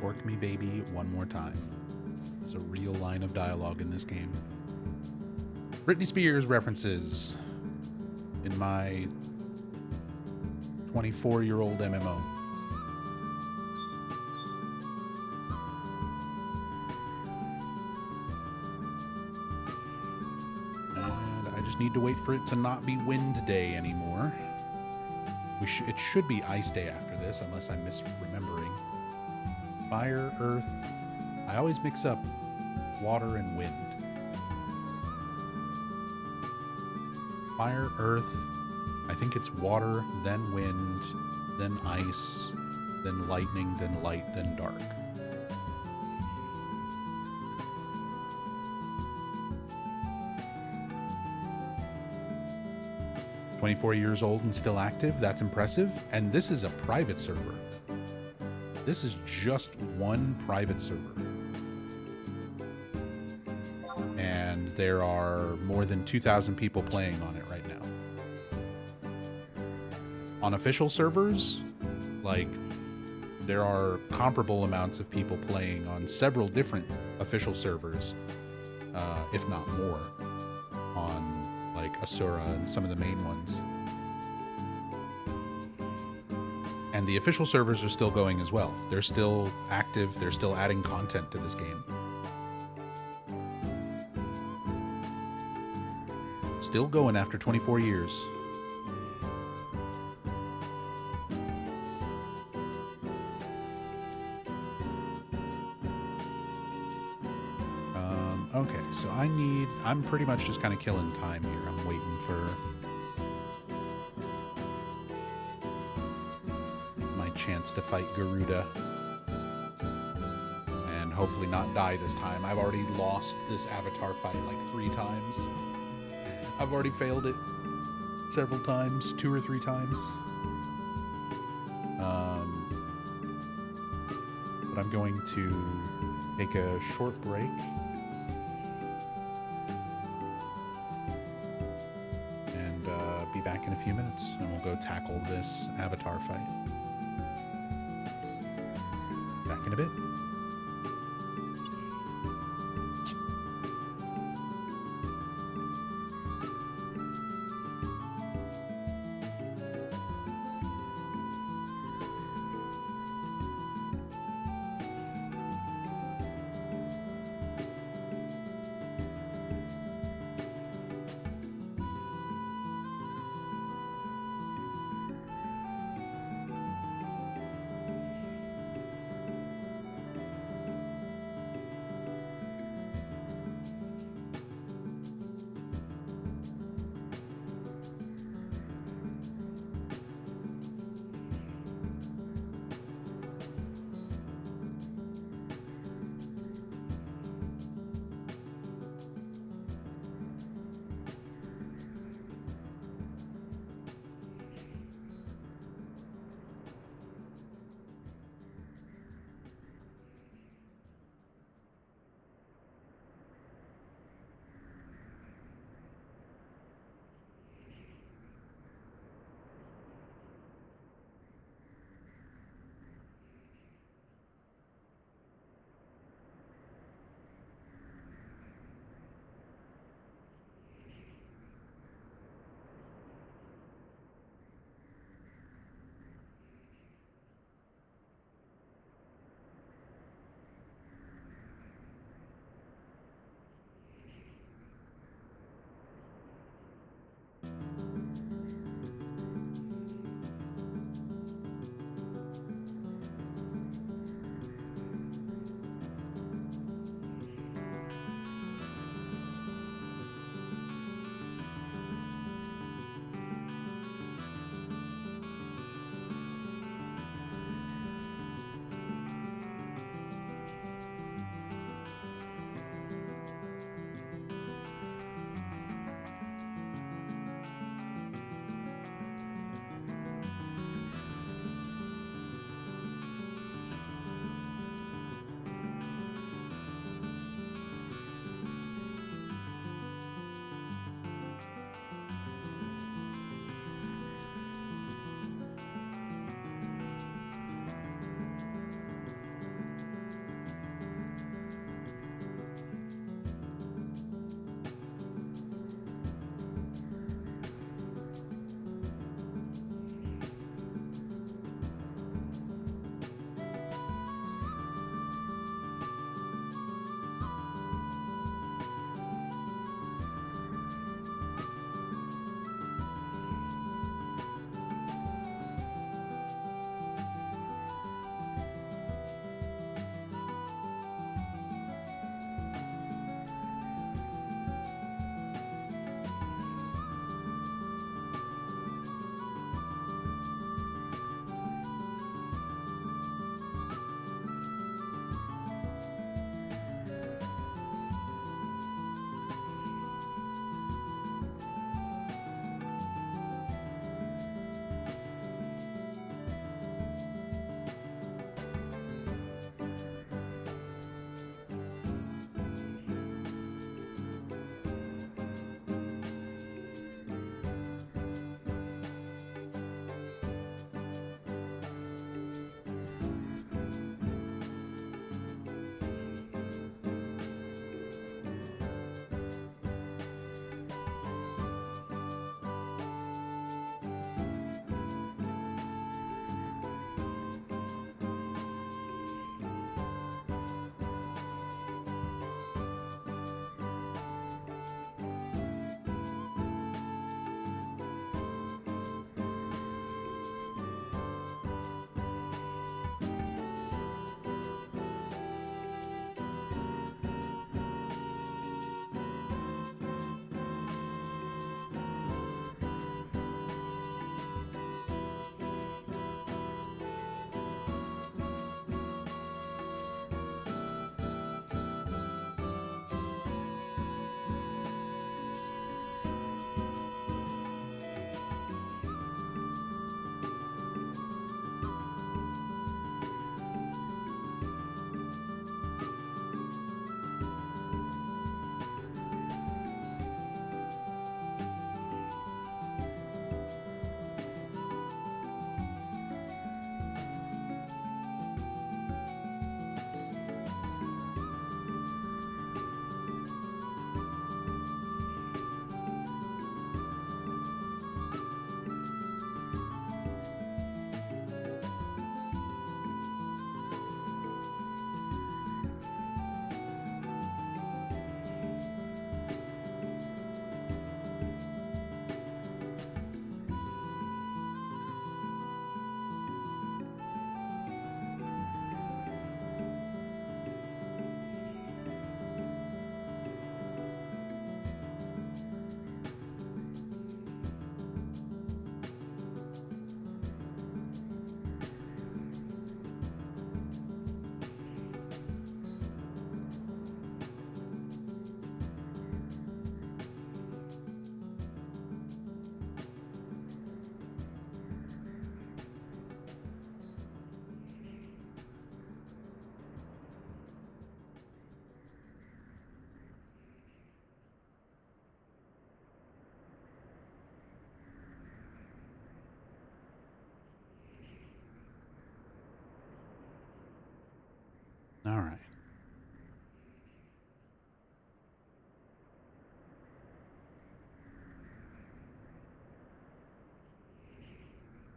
Work me, baby, one more time. There's a real line of dialogue in this game. Britney Spears references in my 24-year-old MMO. And I just need to wait for it to not be Wind Day anymore. It should be Ice Day after this, unless I'm misremembering. Fire, Earth. I always mix up water and wind. Fire, Earth. I think it's water, then wind, then ice, then lightning, then light, then dark. "24 years old and still active. That's impressive. And this is a private server. This is just one private server. And there are more than 2,000 people playing on it right now. On official servers, like, there are comparable amounts of people playing on several different official servers, if not more, on, like, Asura and some of the main ones. And the official servers are still going as well. They're still active. They're still adding content to this game. Still going after 24 years. Okay, so I'm pretty much just kind of killing time here. I'm waiting for my chance to fight Garuda. And hopefully not die this time. I've already lost this Avatar fight like 3 times. I've already failed it several times, 2 or 3 times. But I'm going to take a short break. And be back in a few minutes, and we'll go tackle this Avatar fight. Back in a bit.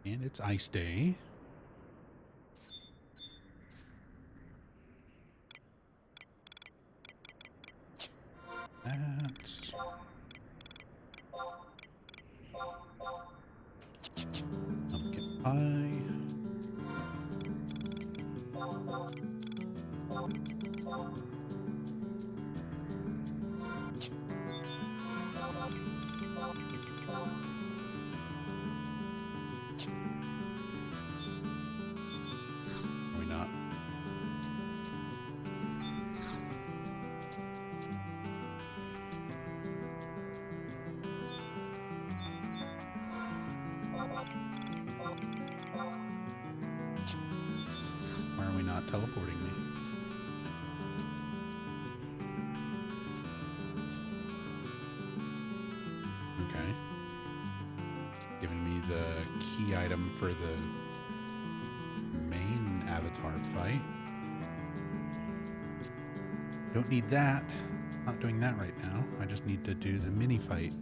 And it's ice day. That's... Pumpkin pie. Are we not? Why are we not teleporting me? Okay. Giving me the key item for the main avatar fight. Don't need that. Not doing that right now. I just need to do the mini fight.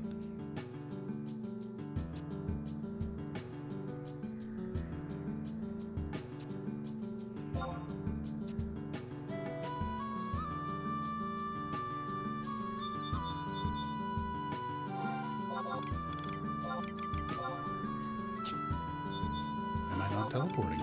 Am I not teleporting?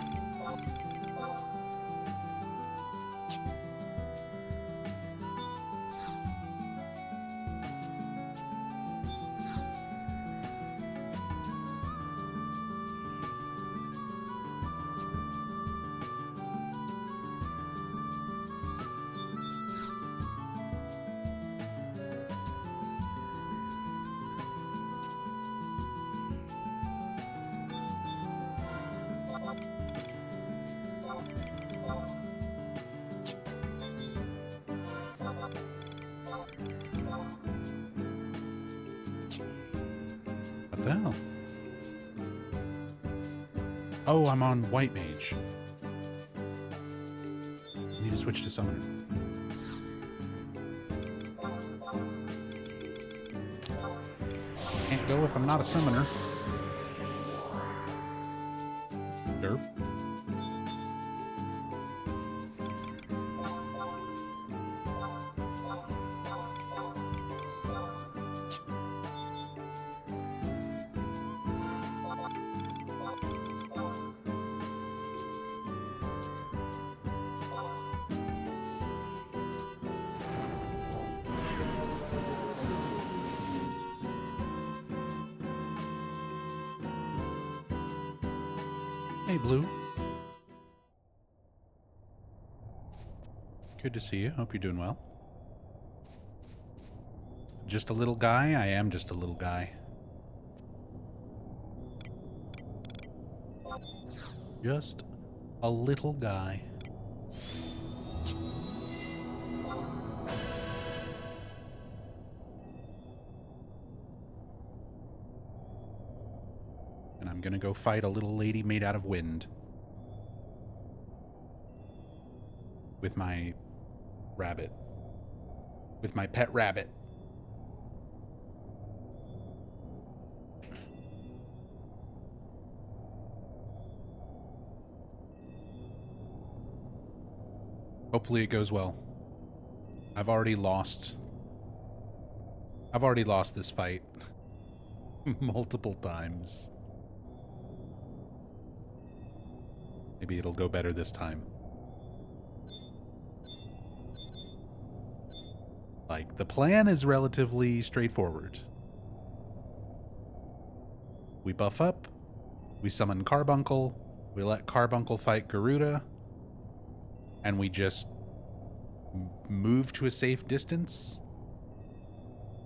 What the hell? Oh, I'm on White Mage. I need to switch to Summoner. Can't go if I'm not a Summoner. Derp. Hey, Blue. Good to see you. Hope you're doing well. Just a little guy? I am just a little guy. Just a little guy. And I'm gonna go fight a little lady made out of wind. With my rabbit. With my pet rabbit. Hopefully it goes well. I've already lost this fight multiple times. Maybe it'll go better this time. Like, the plan is relatively straightforward. We buff up, we summon Carbuncle, we let Carbuncle fight Garuda, and we just move to a safe distance,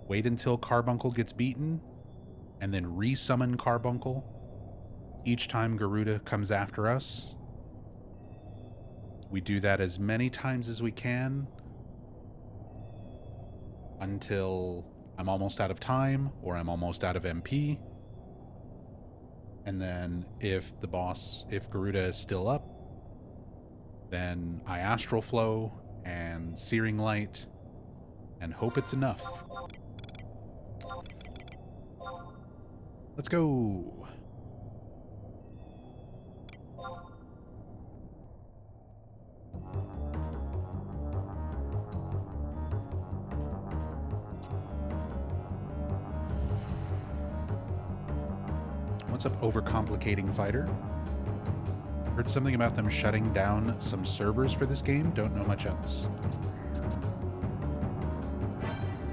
wait until Carbuncle gets beaten, and then re-summon Carbuncle each time Garuda comes after us. We do that as many times as we can until I'm almost out of time or I'm almost out of MP. And then if Garuda is still up, then I Astral Flow and Searing Light and hope it's enough. Let's go. What's up, overcomplicating fighter? Heard something about them shutting down some servers for this game. Don't know much else.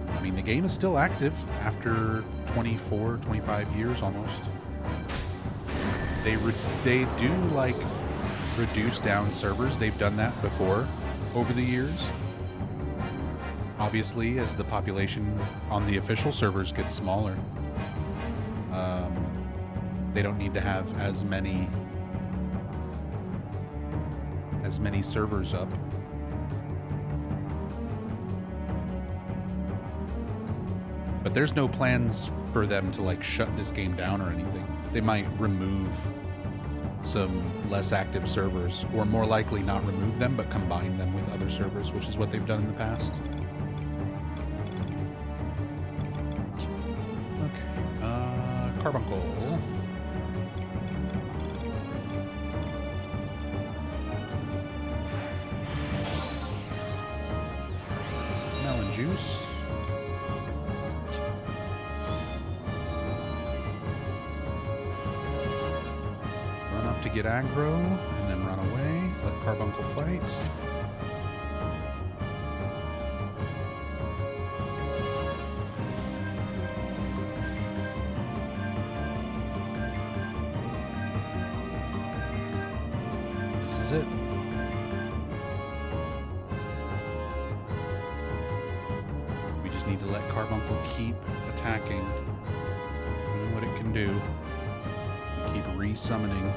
I mean, the game is still active after 24, 25 years almost. They do like reduce down servers. They've done that before over the years. Obviously, as the population on the official servers gets smaller, they don't need to have as many servers up. But there's no plans for them to like shut this game down or anything. They might remove some less active servers, or more likely not remove them, but combine them with other servers, which is what they've done in the past. Okay, Carbuncle. Melon juice. To get aggro, and then run away. Let Carbuncle fight. This is it. We just need to let Carbuncle keep attacking, doing what it can do. Keep re-summoning.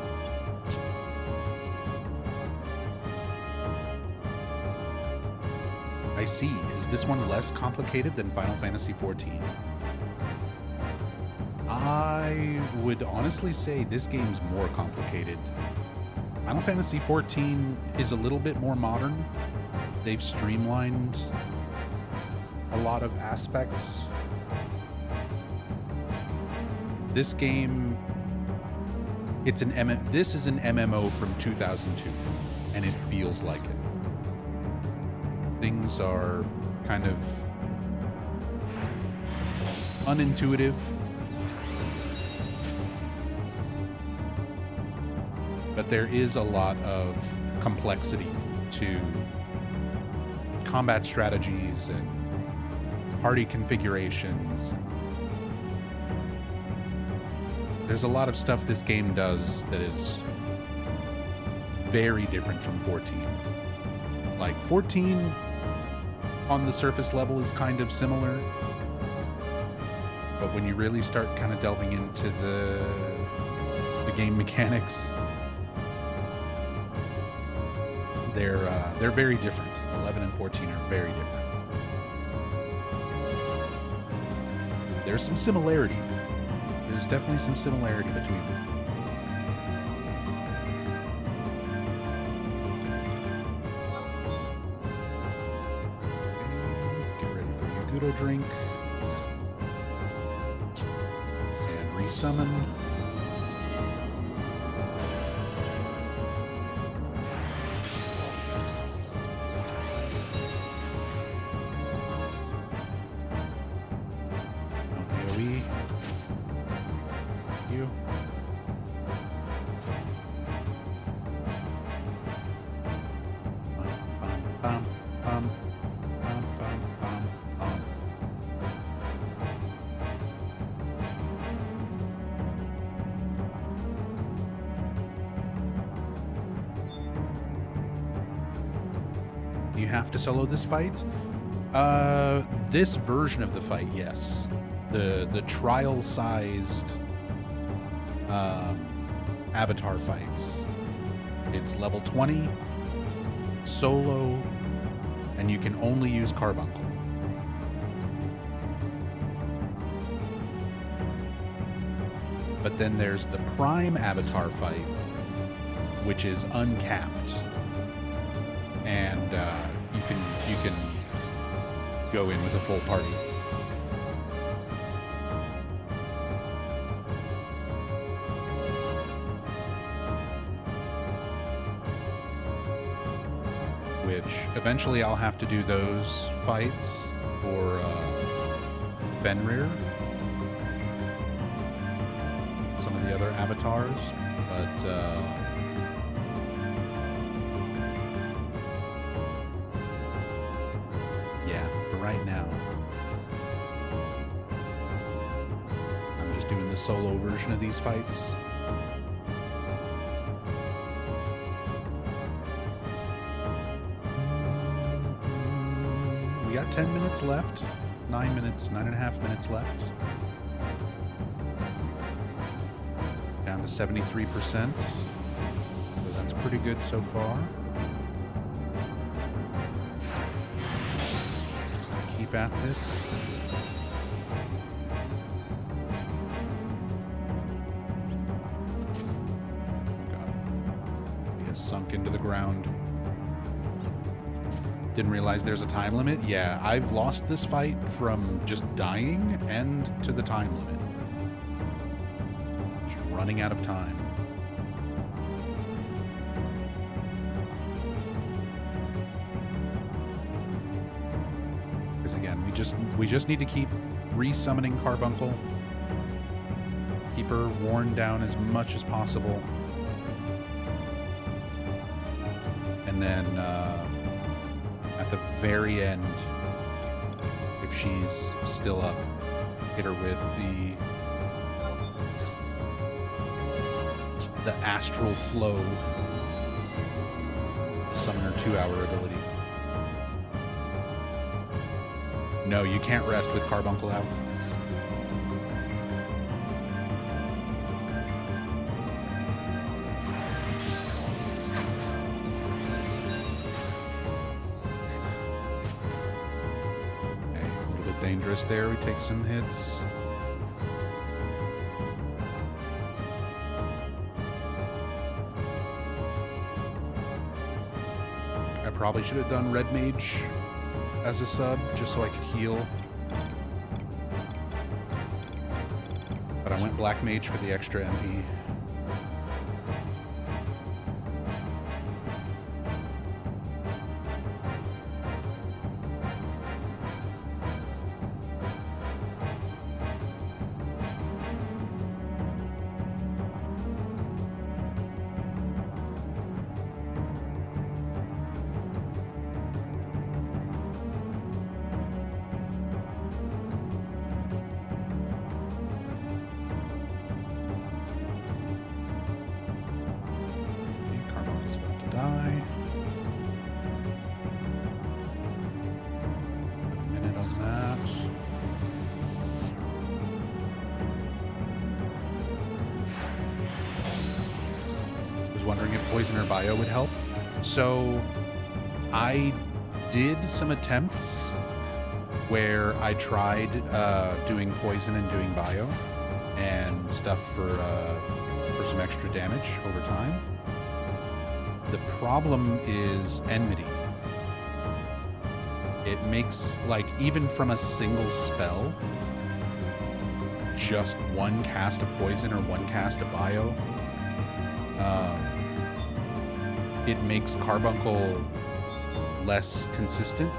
I see. Is this one less complicated than Final Fantasy XIV? I would honestly say this game's more complicated. Final Fantasy XIV is a little bit more modern. They've streamlined a lot of aspects. This game, this is an MMO from 2002, and it feels like it. Things are kind of unintuitive, but there is a lot of complexity to combat strategies and party configurations. There's a lot of stuff this game does that is very different from 14. Like 14 on the surface level is kind of similar, but when you really start kind of delving into the game mechanics, they're very different. 11 and 14 are very different. There's some similarity. There's definitely some similarity between them. Drink and resummon. AoE. You. Bum, bum, bum, bum, bum, bum, bum. You have to solo this fight? This version of the fight, yes. The trial-sized avatar fights. It's level 20, solo, and you can only use Carbuncle. But then there's the Prime Avatar fight, which is uncapped, and you can go in with a full party. Which eventually I'll have to do those fights for Fenrir. Some of of the other avatars, but yeah, for right now, I'm just doing the solo version of these fights. We got 10 minutes left. 9 minutes, 9.5 minutes left. Down to 73%. So that's pretty good so far. Keep at this. Oh God. He has sunk into the ground. Didn't realize there's a time limit. Yeah, I've lost this fight from just dying and to the time limit. Just running out of time. Because again, we just need to keep resummoning Carbuncle. Keep her worn down as much as possible. And then at the very end, if she's still up, hit her with the Astral Flow, summon her 2-hour ability. No, you can't rest with Carbuncle out. Dangerous there. We take some hits. I probably should have done Red Mage as a sub just so I could heal. But I went Black Mage for the extra MP. Wondering if Poison or Bio would help. So I did some attempts where I tried doing Poison and doing Bio and stuff for some extra damage over time. The problem is Enmity. It makes, like, even from a single spell, just one cast of Poison or one cast of Bio, it makes Carbuncle less consistent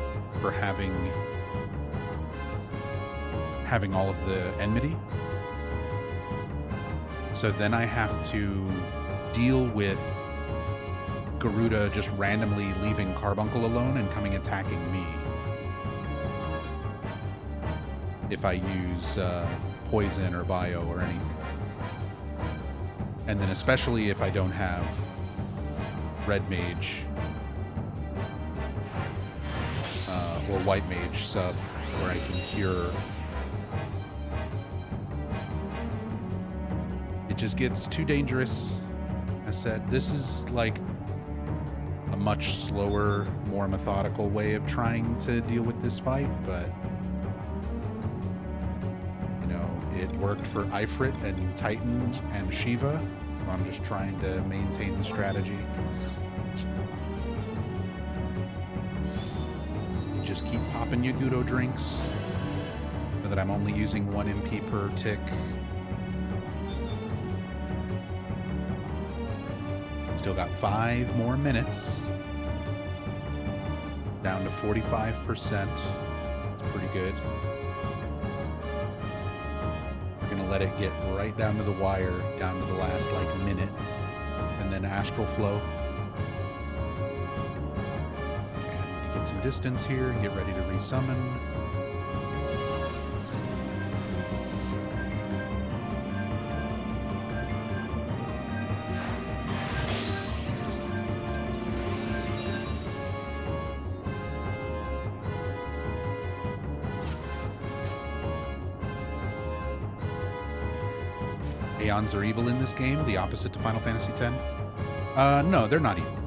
for having all of the Enmity. So then I have to deal with Garuda just randomly leaving Carbuncle alone and coming attacking me if I use Poison or Bio or anything. And then especially if I don't have Red Mage or White Mage sub where I can cure. It just gets too dangerous. I said, this is like a much slower, more methodical way of trying to deal with this fight, but you know, it worked for Ifrit and Titan and Shiva. I'm just trying to maintain the strategy. Just keep popping Yagudo drinks so that I'm only using 1 MP per tick. Still got 5 more minutes. Down to 45%. It's pretty good. We're gonna let it get right down to the wire, down to the last like minute, and then astral flow. And get some distance here and get ready to resummon. Aeons are evil in this game, the opposite to Final Fantasy X. No, they're not evil.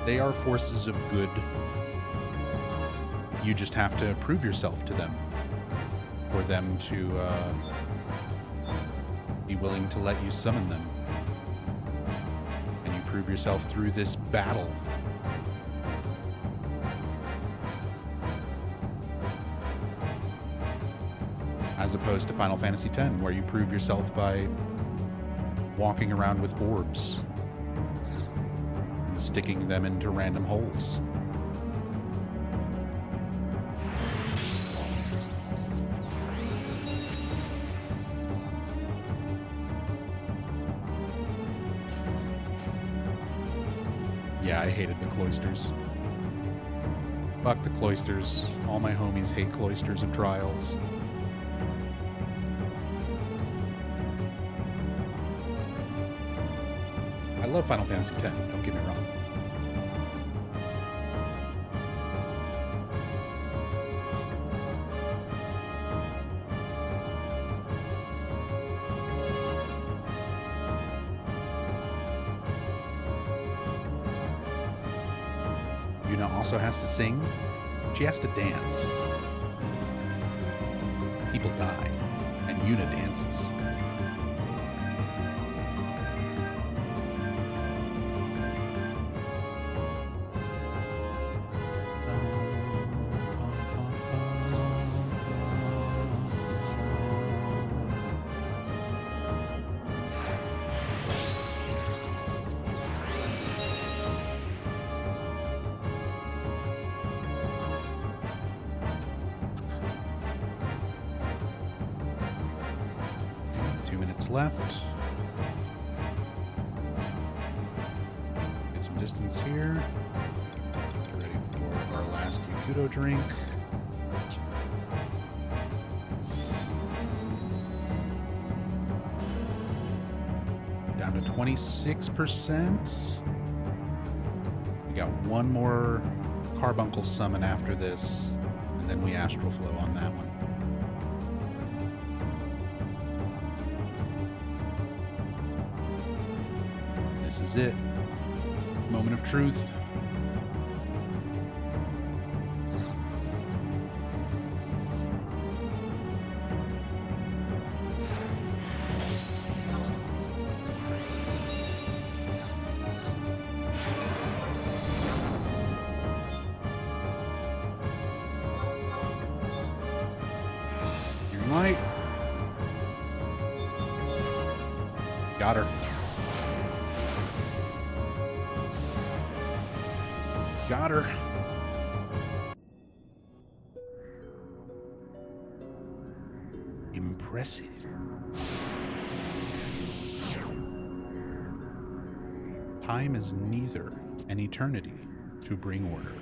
They are forces of good. You just have to prove yourself to them for them to be willing to let you summon them. And you prove yourself through this battle. As opposed to Final Fantasy X, where you prove yourself by walking around with orbs and sticking them into random holes. Yeah, I hated the cloisters. Fuck the cloisters. All my homies hate cloisters of trials. I love Final Fantasy X, don't get me wrong. Yuna also has to sing. She has to dance. People die, and Yuna dances. Left. Get some distance here. Get ready for our last Yakuto drink. Down to 26%. We got one more Carbuncle summon after this, and then we astral flow on that one. This is it. Moment of truth. Green light. Got her. Got her. Impressive. Time is neither an eternity to bring order.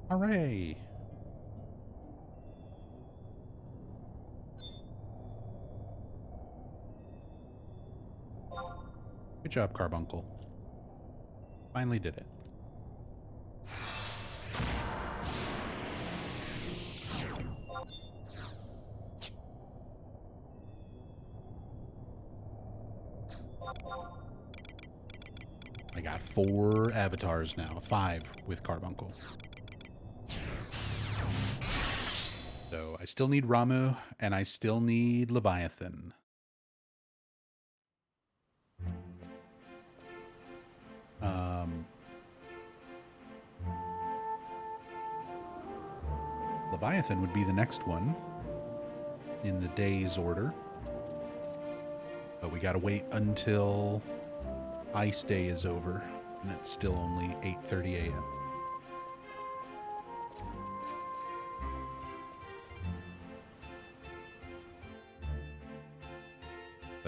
Hooray! Good job, Carbuncle. Finally did it. I got 4 avatars now, 5 with Carbuncle. So I still need Ramuh, and I still need Leviathan. Leviathan would be the next one in the day's order. But we gotta wait until Ice Day is over, and it's still only 8:30 a.m.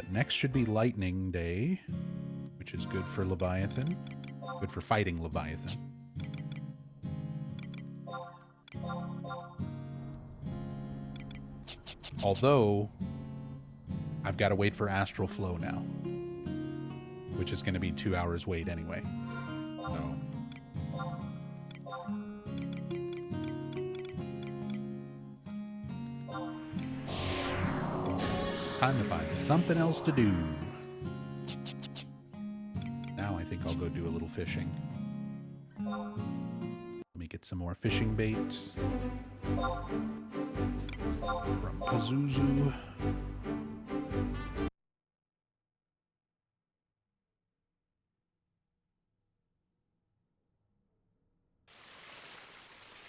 But next should be Lightning Day, which is good for Leviathan. Good for fighting Leviathan. Although, I've got to wait for Astral Flow now, which is going to be 2 hours wait anyway. So. Time to find something else to do. Now I think I'll go do a little fishing. Let me get some more fishing bait from Pazuzu.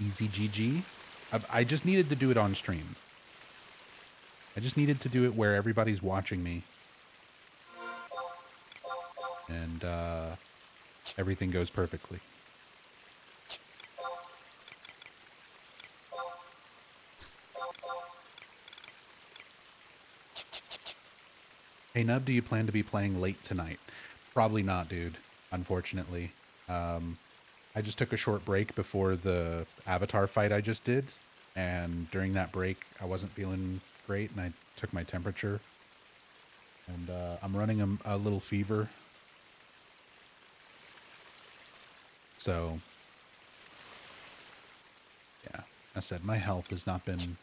Easy GG. I just needed to do it on stream. I just needed to do it where everybody's watching me. And everything goes perfectly. Hey Nub, do you plan to be playing late tonight? Probably not, dude, unfortunately. I just took a short break before the Avatar fight I just did. And during that break, I wasn't feeling great, and I took my temperature. And I'm running a little fever. So, yeah, I said my health has not been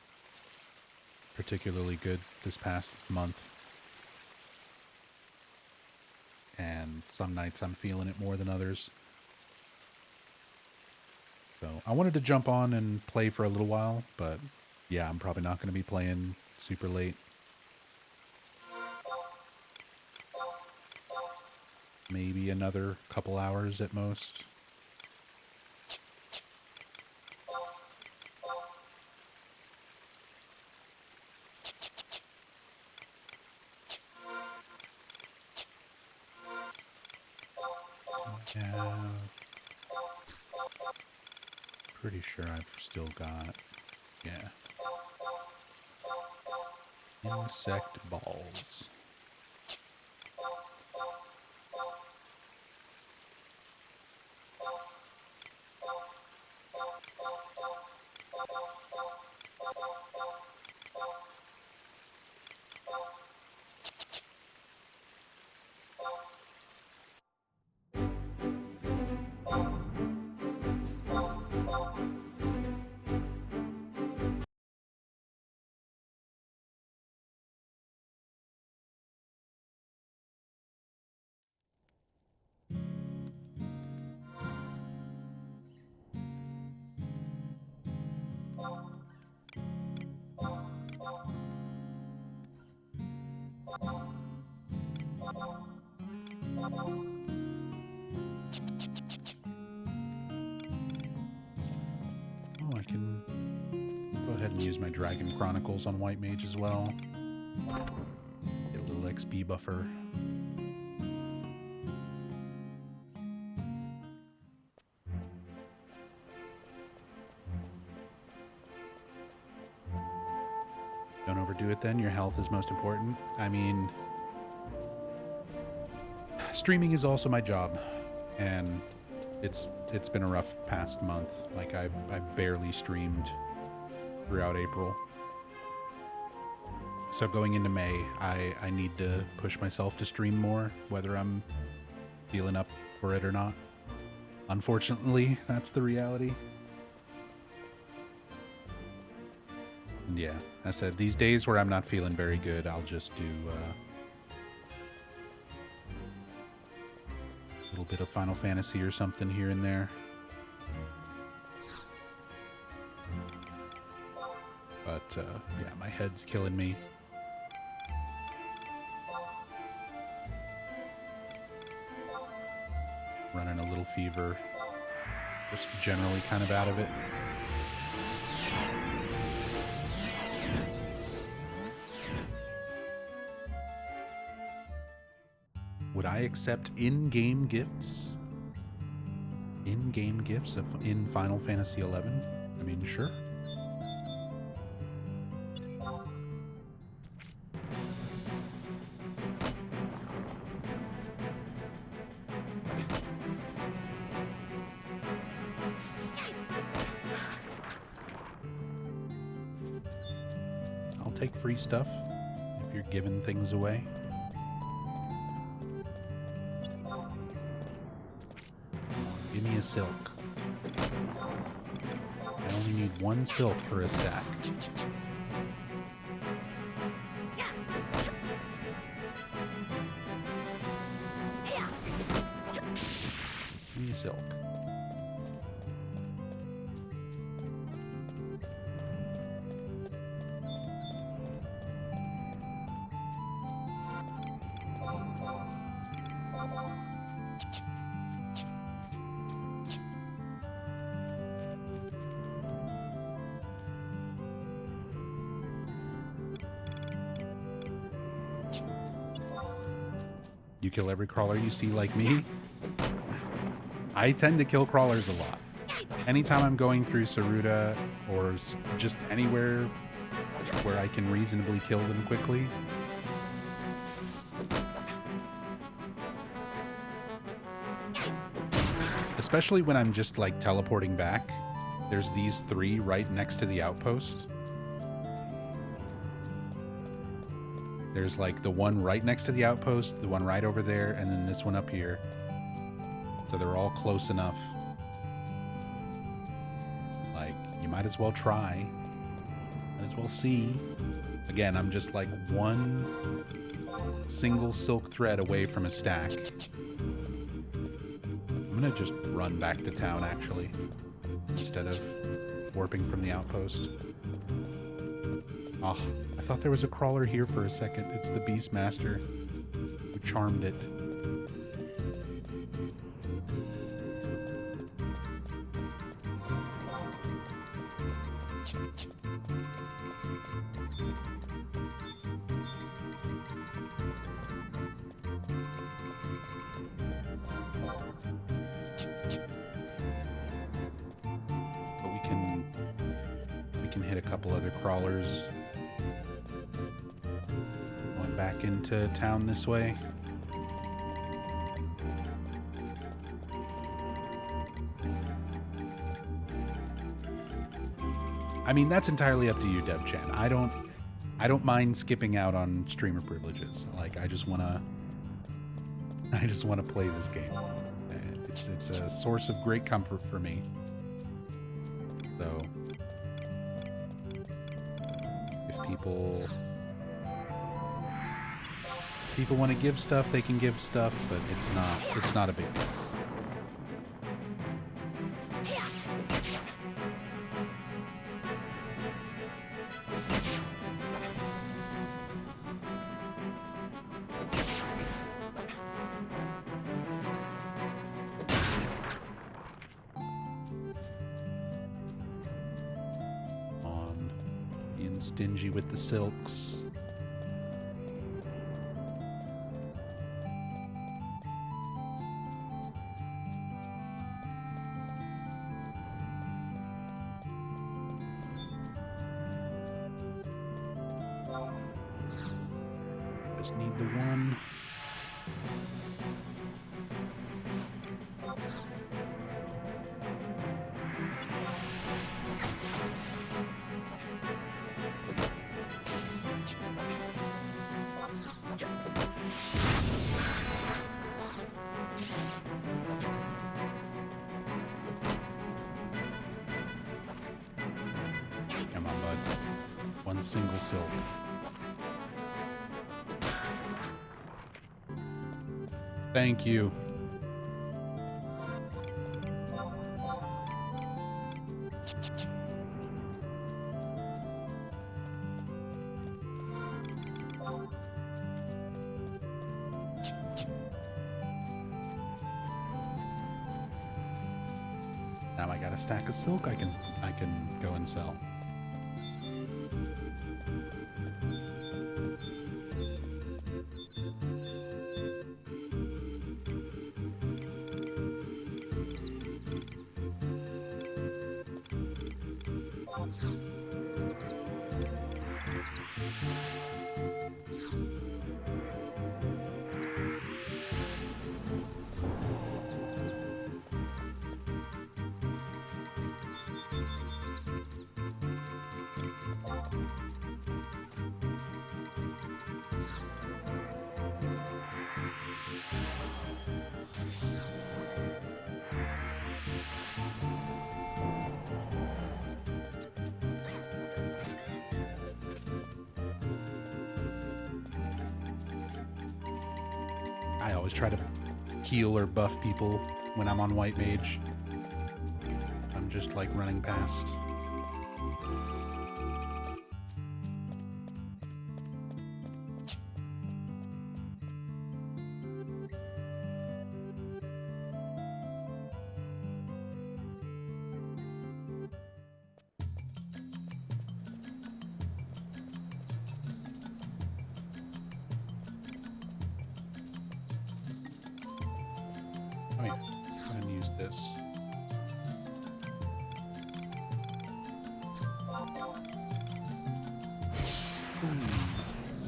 particularly good this past month. And some nights I'm feeling it more than others. So I wanted to jump on and play for a little while, but yeah, I'm probably not going to be playing super late. Maybe another couple hours at most. Yeah. Pretty sure I've still got, yeah. Insect balls. Oh, I can go ahead and use my Dragon Chronicles on White Mage as well. Get a little XP buffer. Don't overdo it then. Your health is most important. I mean, streaming is also my job, and it's been a rough past month. Like I barely streamed throughout April. So going into May, I need to push myself to stream more, whether I'm feeling up for it or not. Unfortunately, that's the reality. And yeah, I said these days where I'm not feeling very good, I'll just do a little bit of Final Fantasy or something here and there. But yeah, my head's killing me. Running a little fever. Just generally kind of out of it. Would I accept in-game gifts? In-game gifts in Final Fantasy XI? I mean, sure. take free stuff if you're giving things away. Give me a silk. I only need 1 silk for a stack. Give me a silk. You kill every crawler you see like me? I tend to kill crawlers a lot. Anytime I'm going through Saruta or just anywhere where I can reasonably kill them quickly. Especially when I'm just like teleporting back. There's these 3 right next to the outpost. There's like the one right next to the outpost, the one right over there, and then this one up here. So they're all close enough. Like, you might as well try. Might as well see. Again, I'm just like 1 single silk thread away from a stack. I'm gonna just run back to town, actually, instead of warping from the outpost. Oh, I thought there was a crawler here for a second. It's the Beastmaster who charmed it. But we can hit a couple other crawlers. Going back into town this way. I mean, that's entirely up to you, DevChan. I don't mind skipping out on streamer privileges. Like, I just wanna play this game. It's a source of great comfort for me. So, if people want to give stuff, they can give stuff, but it's not a big deal. On being stingy with the silks. Just need the one. Come on, bud. One single silk. Thank you. Now I got a stack of silk I can go and sell. I always try to heal or buff people when I'm on White Mage. I'm just like running past. Oh yeah, go ahead and use this.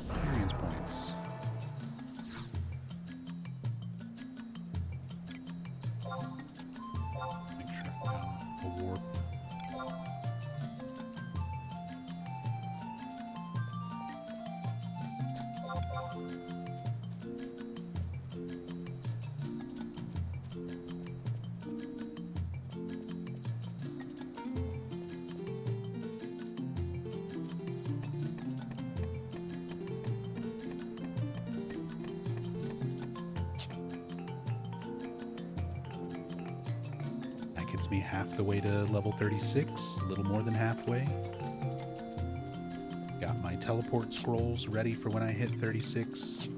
Experience points. Make sure I've got a warp. Gets me half the way to level 36, a little more than halfway. Got my teleport scrolls ready for when I hit 36.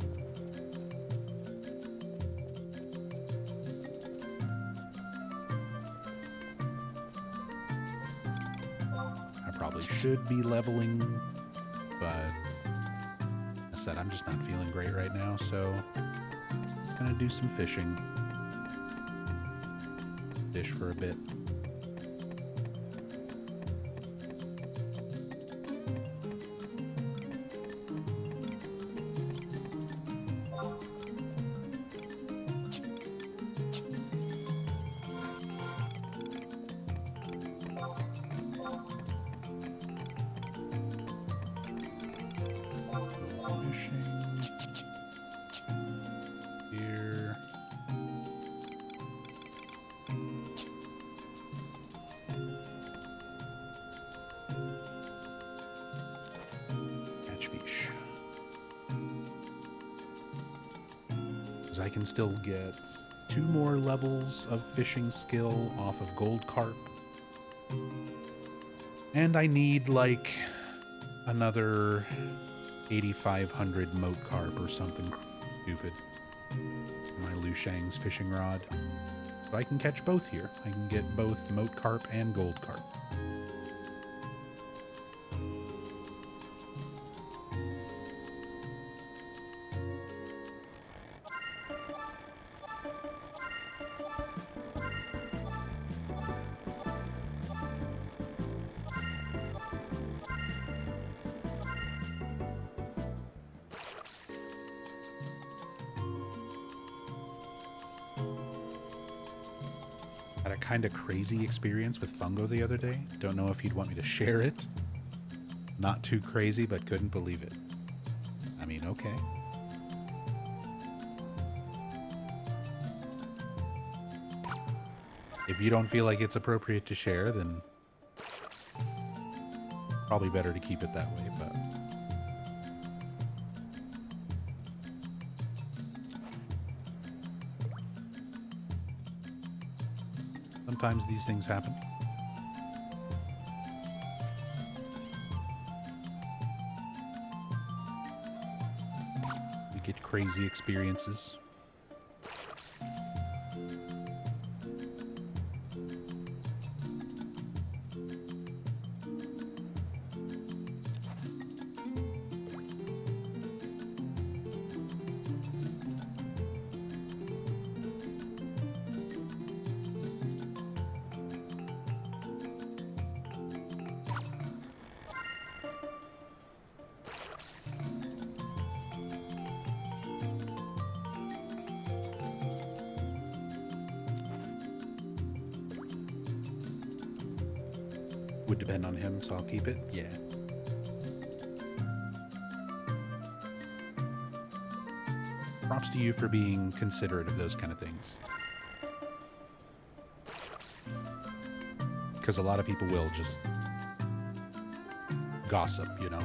I probably should be leveling, but I said I'm just not feeling great right now, so I'm gonna do some fishing. Fish for a bit. Fishing. Here. Fish. Because I can still get 2 more levels of fishing skill off of gold carp. And I need like another 8,500 moat carp or something stupid. My Lu Shang's fishing rod. So I can catch both here. I can get both moat carp and gold carp. Had a kind of crazy experience with fungo the other day. Don't know if you'd want me to share it. Not too crazy, but couldn't believe it. I mean, okay. If you don't feel like it's appropriate to share, then probably better to keep it that way, but... Sometimes these things happen. We get crazy experiences. Would depend on him, so I'll keep it. Yeah. Props to you for being considerate of those kind of things. Because a lot of people will just gossip, you know?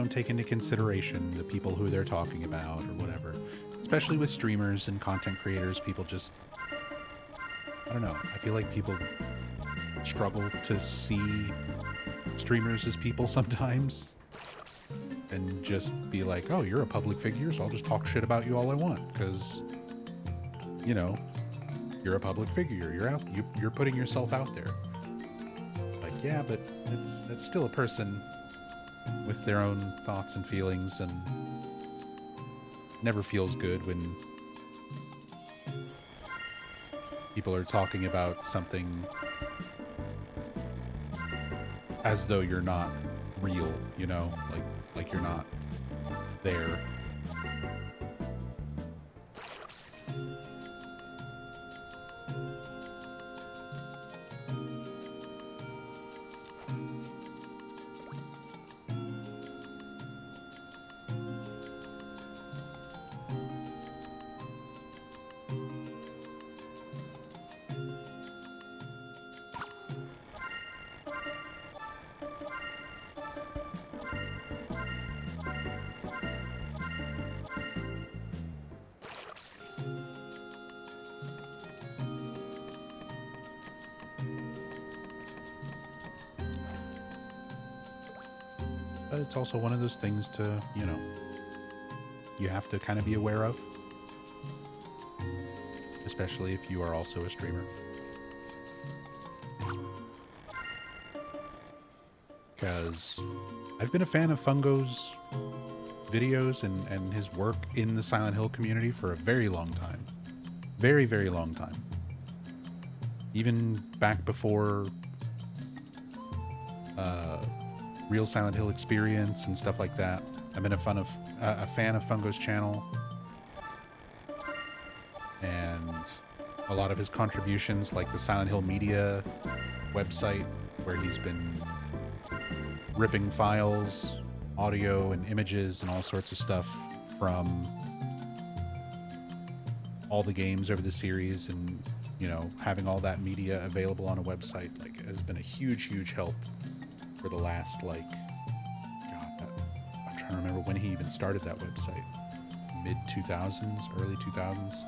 don't take into consideration the people who they're talking about or whatever. Especially with streamers and content creators, people just, I don't know, I feel like people struggle to see streamers as people sometimes. And just be like, oh, you're a public figure, so I'll just talk shit about you all I want, because, you know, you're a public figure. You're putting yourself out there. Like, yeah, but that's still a person with their own thoughts and feelings, and never feels good when people are talking about something as though you're not real, you know, like you're not there. But it's also one of those things to, you know, you have to kind of be aware of. Especially if you are also a streamer. Because I've been a fan of Fungo's videos and his work in the Silent Hill community for a very long time. Very, very long time. Even back before Real Silent Hill Experience and stuff like that. I've been a fan of Fungo's channel, and a lot of his contributions, like the Silent Hill Media website, where he's been ripping files, audio and images and all sorts of stuff from all the games over the series, and, you know, having all that media available on a website, like, has been a huge, huge help for the last, like, God, I'm trying to remember when he even started that website. Mid-2000s, early 2000s.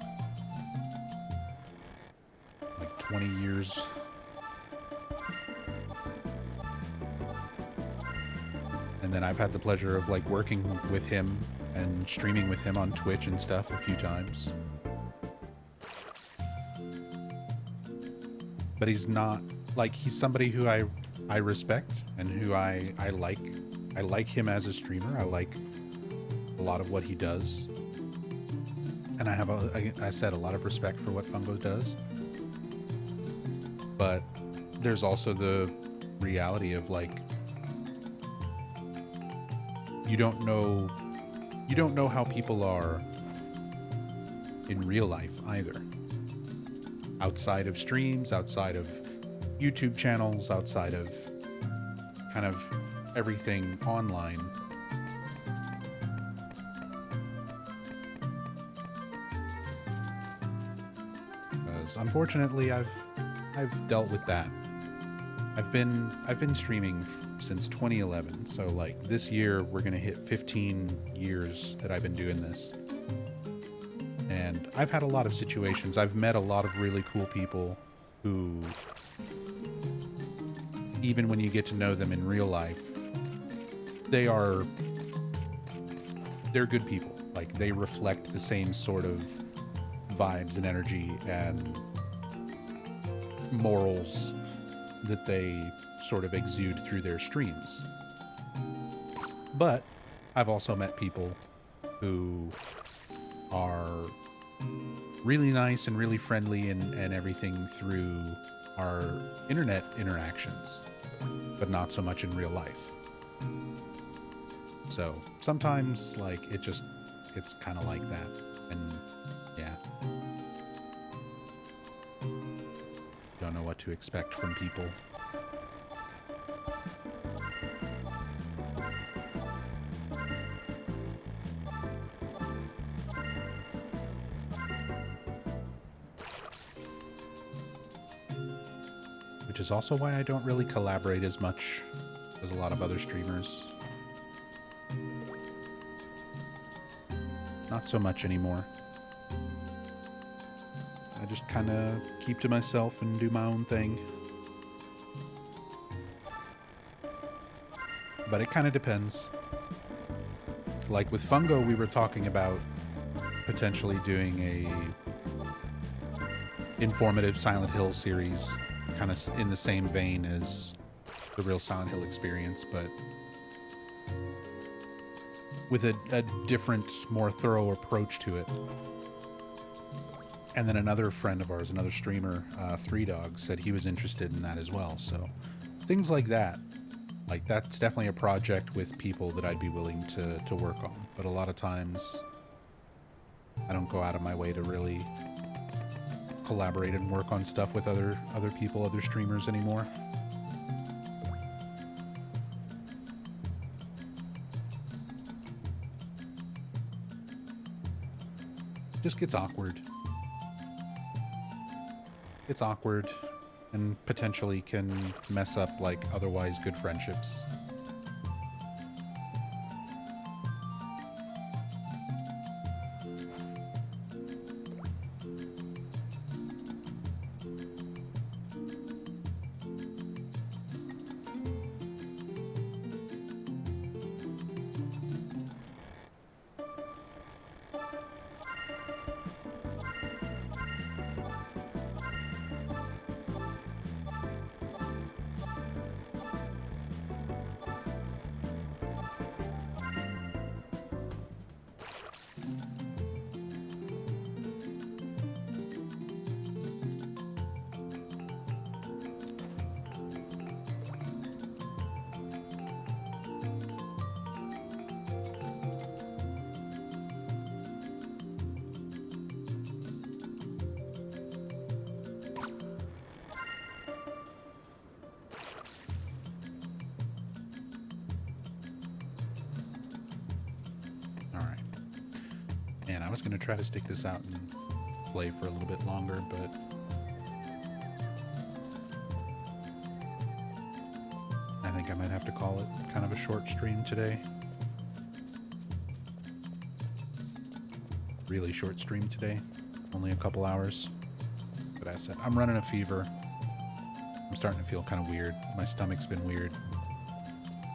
Like 20 years. And then I've had the pleasure of, like, working with him and streaming with him on Twitch and stuff a few times. But he's not, like, he's somebody who I respect and who I like. I like him as a streamer. I like a lot of what he does. And I have, I said, a lot of respect for what Fungo does. But there's also the reality of, like, you don't know how people are in real life either. Outside of streams, outside of YouTube channels, outside of kind of everything online. Because unfortunately, I've dealt with that. I've been streaming since 2011, so, like, this year we're gonna hit 15 years that I've been doing this. And I've had a lot of situations. I've met a lot of really cool people who, even when you get to know them in real life, they're good people. Like, they reflect the same sort of vibes and energy and morals that they sort of exude through their streams. But I've also met people who are really nice and really friendly and everything through our internet interactions, but not so much in real life. So sometimes, like, it's kind of like that. And yeah, don't know what to expect from people. Which is also why I don't really collaborate as much as a lot of other streamers. Not so much anymore. I just kind of keep to myself and do my own thing. But it kind of depends. Like with Fungo, we were talking about potentially doing a informative Silent Hill series, kind of in the same vein as the real Silent Hill experience, but with a different, more thorough approach to it. And then another friend of ours, another streamer, Three Dogs, said he was interested in that as well. So things like that. Like, that's definitely a project with people that I'd be willing to work on. But a lot of times, I don't go out of my way to really collaborate and work on stuff with other people, other streamers anymore. Just gets awkward. It's awkward and potentially can mess up like otherwise good friendships. I was going to try to stick this out and play for a little bit longer, but I think I might have to call it kind of a short stream today. Really short stream today, only a couple hours. But I said, I'm running a fever. I'm starting to feel kind of weird. My stomach's been weird.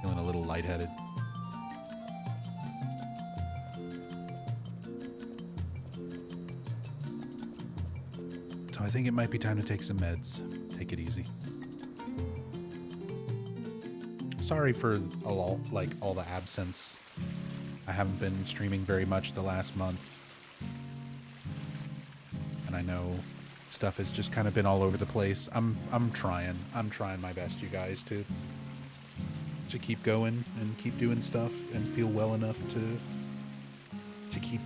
Feeling a little lightheaded. I think it might be time to take some meds. Take it easy. Sorry for all the absence. I haven't been streaming very much the last month. And I know stuff has just kind of been all over the place. I'm trying my best, you guys, to keep going and keep doing stuff and feel well enough to keep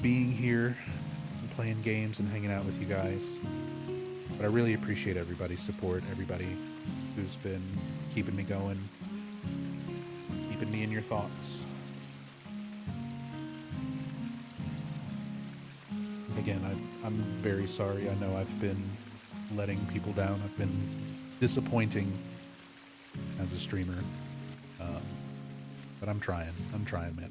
being here and playing games and hanging out with you guys. But I really appreciate everybody's support, everybody who's been keeping me going, keeping me in your thoughts. Again, I'm very sorry. I know I've been letting people down. I've been disappointing as a streamer. But I'm trying, man.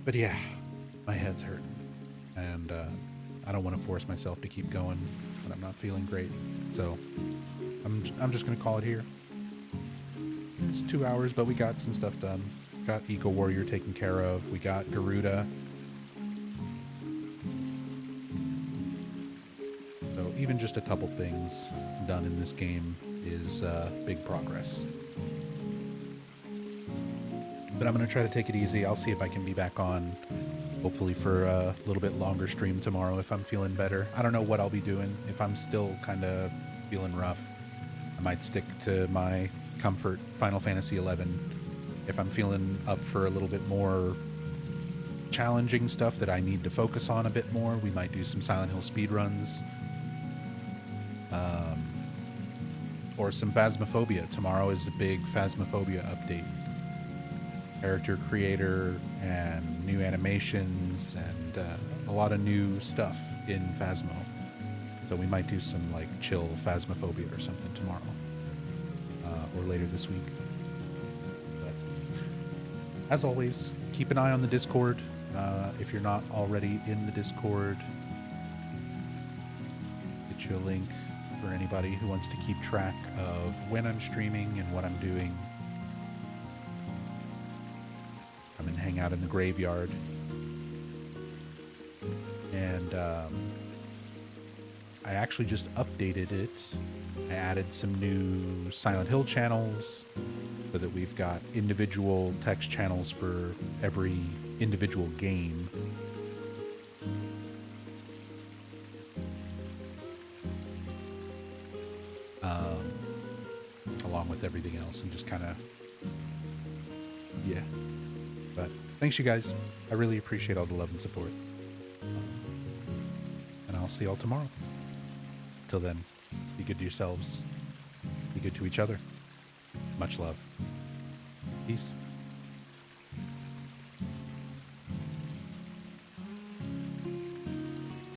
But yeah, my head's hurting. And I don't want to force myself to keep going when I'm not feeling great. So I'm just going to call it here. It's 2 hours, but we got some stuff done. Got Eco Warrior taken care of. We got Garuda. So even just a couple things done in this game is big progress. But I'm going to try to take it easy. I'll see if I can be back on, hopefully for a little bit longer stream tomorrow if I'm feeling better. I don't know what I'll be doing. If I'm still kind of feeling rough, I might stick to my comfort Final Fantasy XI. If I'm feeling up for a little bit more challenging stuff that I need to focus on a bit more, we might do some Silent Hill speedruns. Or some Phasmophobia. Tomorrow is a big Phasmophobia update. Character creator and new animations and a lot of new stuff in Phasmo. So we might do some like chill Phasmophobia or something tomorrow or later this week. But as always, keep an eye on the Discord. If you're not already in the Discord, get you a link for anybody who wants to keep track of when I'm streaming and what I'm doing. Come and hang out in the graveyard. And I actually just updated it. I added some new Silent Hill channels so that we've got individual text channels for every individual game. Along with everything else, and just kind of, yeah. But thanks, you guys. I really appreciate all the love and support. And I'll see y'all tomorrow. Till then, be good to yourselves. Be good to each other. Much love. Peace.